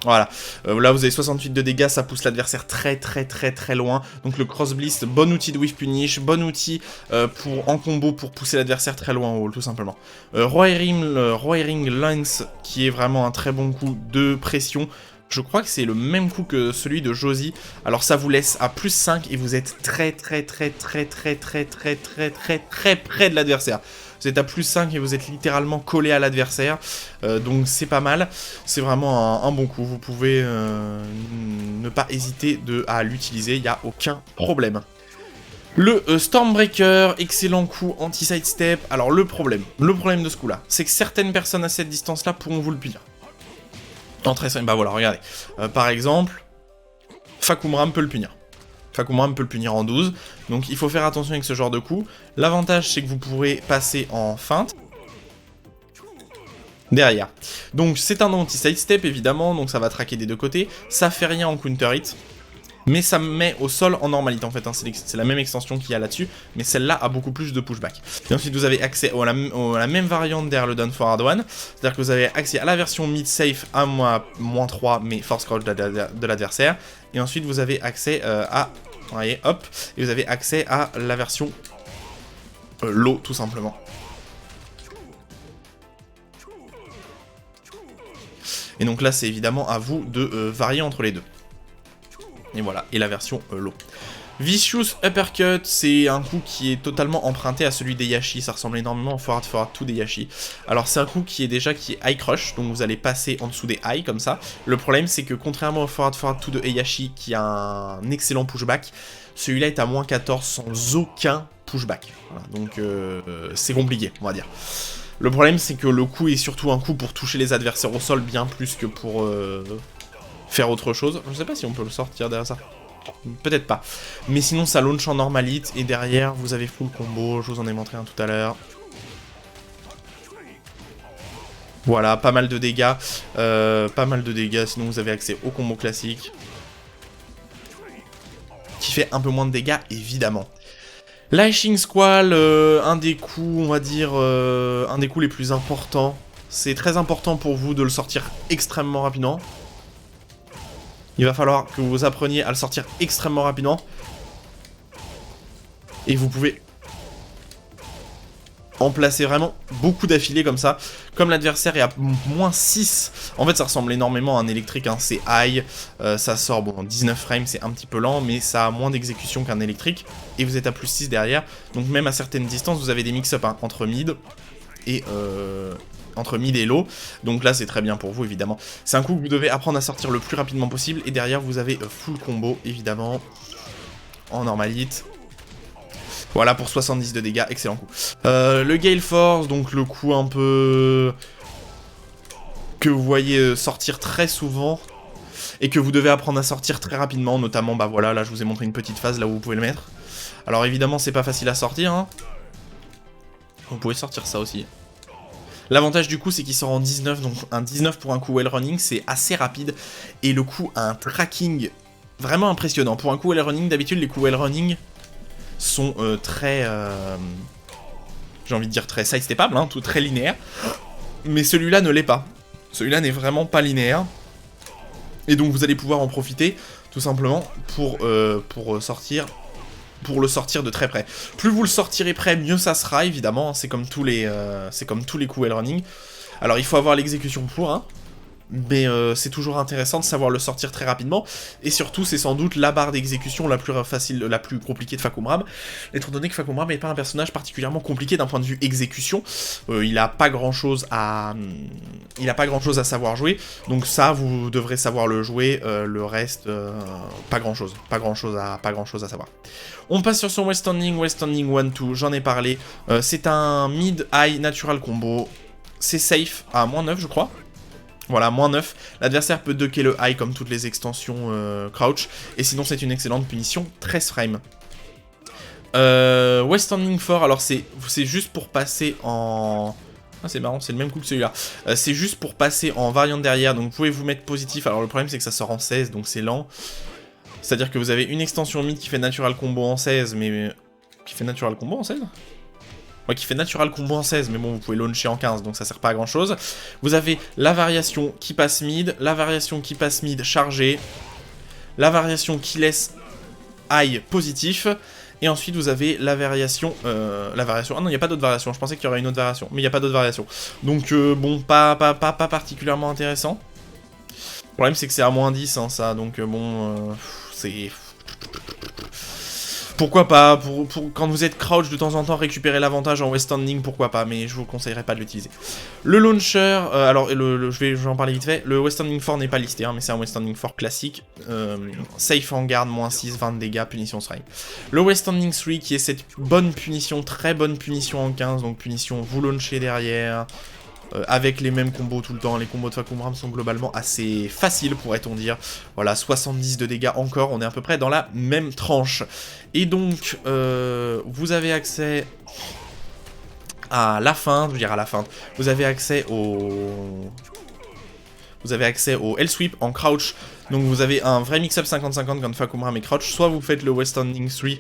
Voilà, là vous avez 68 de dégâts, ça pousse l'adversaire très loin. Donc le Cross Blist, bon outil de Whiff Punish, bon outil en combo pour pousser l'adversaire très loin au hall, tout simplement. Roiring Lance, qui est vraiment un très bon coup de pression. Je crois que c'est le même coup que celui de Josie. Alors ça vous laisse à plus 5 et vous êtes très près de l'adversaire. Vous êtes à plus 5 et vous êtes littéralement collé à l'adversaire. Donc c'est pas mal. C'est vraiment un bon coup. Vous pouvez ne pas hésiter à l'utiliser. Il n'y a aucun problème. Le Stormbreaker, excellent coup anti-sidestep. Alors le problème de ce coup-là, c'est que certaines personnes à cette distance-là pourront vous le punir. En très simple, bah voilà, regardez. Par exemple, Fahkumram peut le punir. Fahkumram peut le punir en 12, donc il faut faire attention avec ce genre de coup. L'avantage, c'est que vous pourrez passer en feinte derrière. Donc c'est un anti-sidestep, évidemment, donc ça va traquer des deux côtés. Ça fait rien en counter hit, mais ça me met au sol en normalité, en fait. Hein. C'est la même extension qu'il y a là-dessus, mais celle-là a beaucoup plus de pushback. Et ensuite, vous avez accès à la même variante derrière le Down Forward One, c'est-à-dire que vous avez accès à la version mid-safe à -3, mais force crouch de l'adversaire. Et ensuite, vous avez accès à... Voyez, hop, et vous avez accès à la version low, tout simplement. Et donc là, c'est évidemment à vous de varier entre les deux. Et voilà, et la version low. Vicious Uppercut, c'est un coup qui est totalement emprunté à celui des Yashi, ça ressemble énormément au Forward 2 des Yashi. Alors c'est un coup qui est High Crush, donc vous allez passer en dessous des high comme ça. Le problème c'est que contrairement au Forward 2 de Yashi qui a un excellent pushback, celui-là est à -14 sans aucun pushback. Voilà, donc c'est compliqué, on va dire. Le problème c'est que le coup est surtout un coup pour toucher les adversaires au sol bien plus que pour faire autre chose. Je sais pas si on peut le sortir derrière ça. Peut-être pas. Mais sinon, ça launch en normal hit. Et derrière, vous avez full combo. Je vous en ai montré un tout à l'heure. Voilà, pas mal de dégâts. Sinon, vous avez accès au combo classique. Qui fait un peu moins de dégâts, évidemment. Lashing Squall, un des coups, on va dire, un des coups les plus importants. C'est très important pour vous de le sortir extrêmement rapidement. Il va falloir que vous appreniez à le sortir extrêmement rapidement. Et vous pouvez en placer vraiment beaucoup d'affilés comme ça. Comme l'adversaire est à -6, en fait ça ressemble énormément à un électrique, hein. C'est high, ça sort, bon, 19 frames, c'est un petit peu lent, mais ça a moins d'exécution qu'un électrique. Et vous êtes à +6 derrière, donc même à certaines distances, vous avez des mix-up hein, entre mid et low, donc là c'est très bien pour vous évidemment. C'est un coup que vous devez apprendre à sortir le plus rapidement possible, et derrière vous avez full combo évidemment, en normal hit. Voilà pour 70 de dégâts, excellent coup. Le Gale Force, donc le coup un peu... que vous voyez sortir très souvent, et que vous devez apprendre à sortir très rapidement, notamment, bah voilà, là je vous ai montré une petite phase là où vous pouvez le mettre. Alors évidemment c'est pas facile à sortir, hein. Vous pouvez sortir ça aussi. L'avantage du coup c'est qu'il sort en 19, donc un 19 pour un coup well running, c'est assez rapide, et le coup a un tracking vraiment impressionnant. Pour un coup well running, d'habitude les coups well running sont très, j'ai envie de dire très sidestepables, hein, tout très linéaire, mais celui-là ne l'est pas. Celui-là n'est vraiment pas linéaire, et donc vous allez pouvoir en profiter tout simplement pour le sortir de très près. Plus vous le sortirez près, mieux ça sera, évidemment, c'est comme tous les coups well running. Alors il faut avoir l'exécution pour, hein, mais c'est toujours intéressant de savoir le sortir très rapidement, et surtout c'est sans doute la barre d'exécution la plus facile, la plus compliquée de Fahkumram, étant donné que Fahkumram n'est pas un personnage particulièrement compliqué d'un point de vue exécution. Il a pas grand chose à savoir jouer, donc ça vous devrez savoir le jouer, le reste pas grand chose à savoir. On passe sur son West Standing 1-2, j'en ai parlé, c'est un mid-high natural combo, c'est safe à -9 je crois. Voilà, moins 9. L'adversaire peut ducker le high comme toutes les extensions crouch. Et sinon, c'est une excellente punition, 13 frames. West Standing 4, alors c'est juste pour passer en... Ah, c'est marrant, c'est le même coup que celui-là. C'est juste pour passer en variante derrière, donc vous pouvez vous mettre positif. Alors le problème, c'est que ça sort en 16, donc c'est lent. C'est-à-dire que vous avez une extension mid qui fait natural combo en 16, mais... Qui fait natural combo en 16 ? Ouais, qui fait natural combo en 16, mais bon, vous pouvez launcher en 15, donc ça sert pas à grand chose. Vous avez la variation qui passe mid, la variation qui passe mid chargée, la variation qui laisse high positif, et ensuite vous avez la variation... Ah non, il n'y a pas d'autre variation, je pensais qu'il y aurait une autre variation, mais il n'y a pas d'autre variation. Donc bon, pas particulièrement intéressant. Le problème c'est que c'est à moins 10, hein, ça, donc bon, c'est... Pourquoi pas, quand vous êtes crouch de temps en temps, récupérer l'avantage en West Standing, pourquoi pas, mais je vous conseillerais pas de l'utiliser. Le launcher, alors je vais en parler vite fait, le West Standing 4 n'est pas listé, hein, mais c'est un West Standing 4 classique, safe en garde, moins 6, 20 de dégâts, punition strike. Le West Standing 3 qui est cette bonne punition, très bonne punition en 15, donc punition, vous launchez derrière... avec les mêmes combos tout le temps, les combos de Fahkumram sont globalement assez faciles pourrait-on dire. Voilà, 70 de dégâts encore, on est à peu près dans la même tranche. Et donc, vous avez accès à la feinte, je veux dire à la feinte, vous avez accès au... Vous avez accès au L-Sweep en crouch, donc vous avez un vrai mix-up 50-50 quand Fahkumram et crouch, soit vous faites le West Standing 3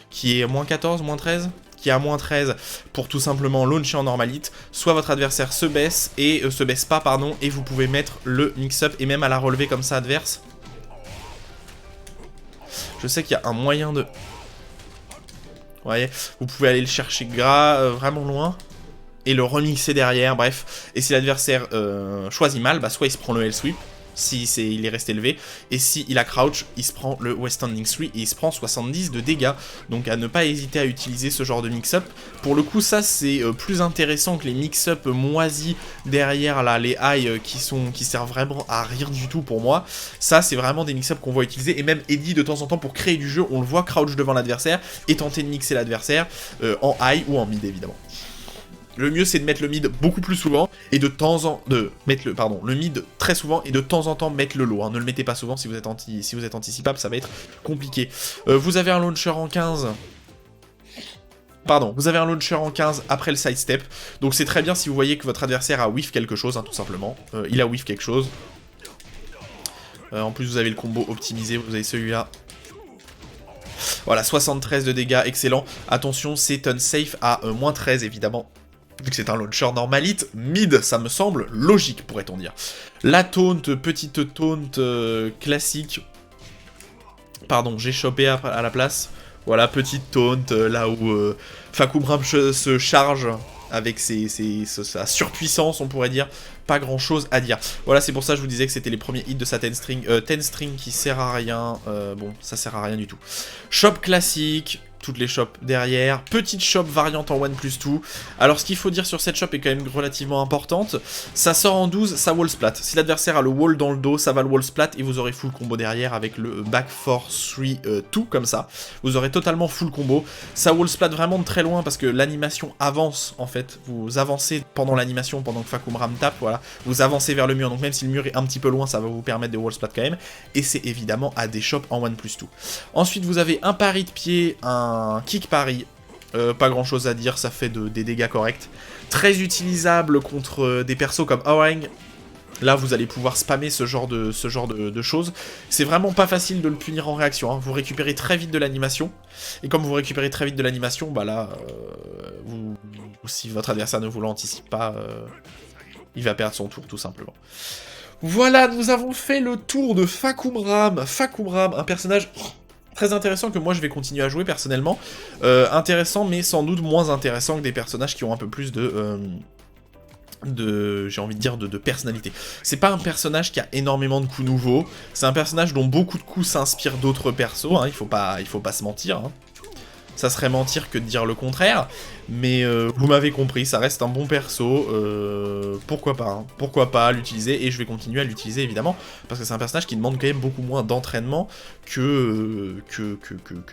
qui est moins 14, moins 13 qui est à moins 13 pour tout simplement launcher en normalite, soit votre adversaire se baisse, et se baisse pas, pardon, et vous pouvez mettre le mix-up, et même à la relever comme ça adverse. Je sais qu'il y a un moyen de... Vous voyez, vous pouvez aller le chercher vraiment loin, et le remixer derrière, bref. Et si l'adversaire choisit mal, bah soit il se prend le L-Sweep, si il est resté élevé, et si il a crouch, il se prend le West Standing 3 et il se prend 70 de dégâts. Donc à ne pas hésiter à utiliser ce genre de mix-up. Pour le coup, ça c'est plus intéressant que les mix-up moisis derrière là, les high qui servent vraiment à rien du tout pour moi. Ça c'est vraiment des mix-up qu'on voit utiliser, et même Eddie de temps en temps pour créer du jeu, on le voit crouch devant l'adversaire et tenter de mixer l'adversaire en high ou en mid évidemment. Le mieux c'est de mettre le mid beaucoup plus souvent et de temps en le mid très souvent et de temps en temps mettre le low. Hein. Ne le mettez pas souvent si vous êtes anticipable, ça va être compliqué. Vous avez un launcher en 15. Pardon, vous avez un launcher en 15 après le sidestep. Donc c'est très bien si vous voyez que votre adversaire a whiff quelque chose, hein, tout simplement. Il a whiff quelque chose. En plus vous avez le combo optimisé, vous avez celui-là. Voilà, 73 de dégâts, excellent. Attention, c'est unsafe à moins 13 évidemment. Vu que c'est un launcher normalite, mid, ça me semble logique, pourrait-on dire. La taunt, petite taunt classique. Pardon, j'ai chopé à la place. Voilà, petite taunt, là où Fahkumram se charge avec sa surpuissance, on pourrait dire. Pas grand-chose à dire. Voilà, c'est pour ça que je vous disais que c'était les premiers hits de sa 10 string. 10 string qui sert à rien. Bon, ça sert à rien du tout. Shop classique. Toutes les shops derrière, petite shop variante en 1+2. Alors ce qu'il faut dire sur cette shop est quand même relativement importante, ça sort en 12, ça wall splat. Si l'adversaire a le wall dans le dos, ça va le wall splat et vous aurez full combo derrière avec le back 4, 3, 2 comme ça. Vous aurez totalement full combo. Ça wall splat vraiment de très loin parce que l'animation avance en fait. Vous avancez pendant l'animation, pendant que Fahkumram tape, voilà. Vous avancez vers le mur, donc même si le mur est un petit peu loin, ça va vous permettre de wall splat quand même. Et c'est évidemment à des shops en 1+2. Ensuite vous avez un pari de pied, un kick parry, pas grand chose à dire, ça fait des dégâts corrects. Très utilisable contre des persos comme Aurang. Là vous allez pouvoir spammer ce genre de choses. C'est vraiment pas facile de le punir en réaction, hein. Vous récupérez très vite de l'animation. Et comme vous récupérez très vite de l'animation, bah là, si votre adversaire ne vous l'anticipe pas, il va perdre son tour tout simplement. Voilà, nous avons fait le tour de Fahkumram. Fahkumram, un personnage... très intéressant que moi je vais continuer à jouer personnellement. Intéressant mais sans doute moins intéressant que des personnages qui ont un peu plus j'ai envie de dire de personnalité. C'est pas un personnage qui a énormément de coups nouveaux, c'est un personnage dont beaucoup de coups s'inspirent d'autres persos, hein, il faut pas se mentir. Hein. ça serait mentir que de dire le contraire, mais vous m'avez compris, ça reste un bon perso, pourquoi pas, hein, pourquoi pas l'utiliser, et je vais continuer à l'utiliser évidemment, parce que c'est un personnage qui demande quand même beaucoup moins d'entraînement que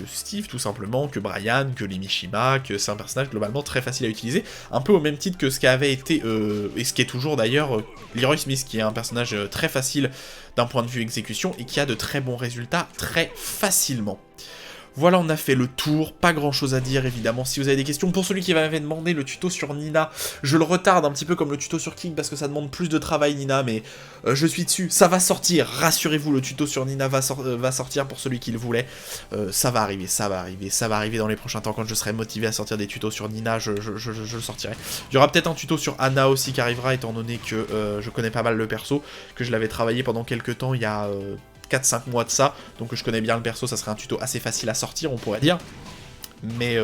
Steve tout simplement, que Brian, que Limishima, que c'est un personnage globalement très facile à utiliser, un peu au même titre que ce qu'avait été, et ce qui est toujours d'ailleurs, Leroy Smith, qui est un personnage très facile d'un point de vue exécution, et qui a de très bons résultats très facilement. Voilà, on a fait le tour, pas grand chose à dire évidemment. Si vous avez des questions, pour celui qui m'avait demandé le tuto sur Nina, je le retarde un petit peu comme le tuto sur King parce que ça demande plus de travail Nina, mais je suis dessus, ça va sortir, rassurez-vous, le tuto sur Nina va sortir pour celui qui le voulait. Ça va arriver, ça va arriver dans les prochains temps quand je serai motivé à sortir des tutos sur Nina, je le sortirai. Il y aura peut-être un tuto sur Anna aussi qui arrivera étant donné que je connais pas mal le perso, que je l'avais travaillé pendant quelques temps il y a 4-5 mois de ça, donc je connais bien le perso, ça serait un tuto assez facile à sortir, on pourrait dire. Mais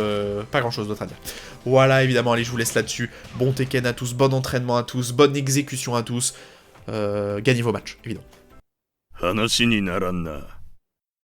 pas grand chose d'autre à dire. Voilà, évidemment, allez, je vous laisse là-dessus. Bon Tekken à tous, bon entraînement à tous, bonne exécution à tous. Gagnez vos matchs, évidemment.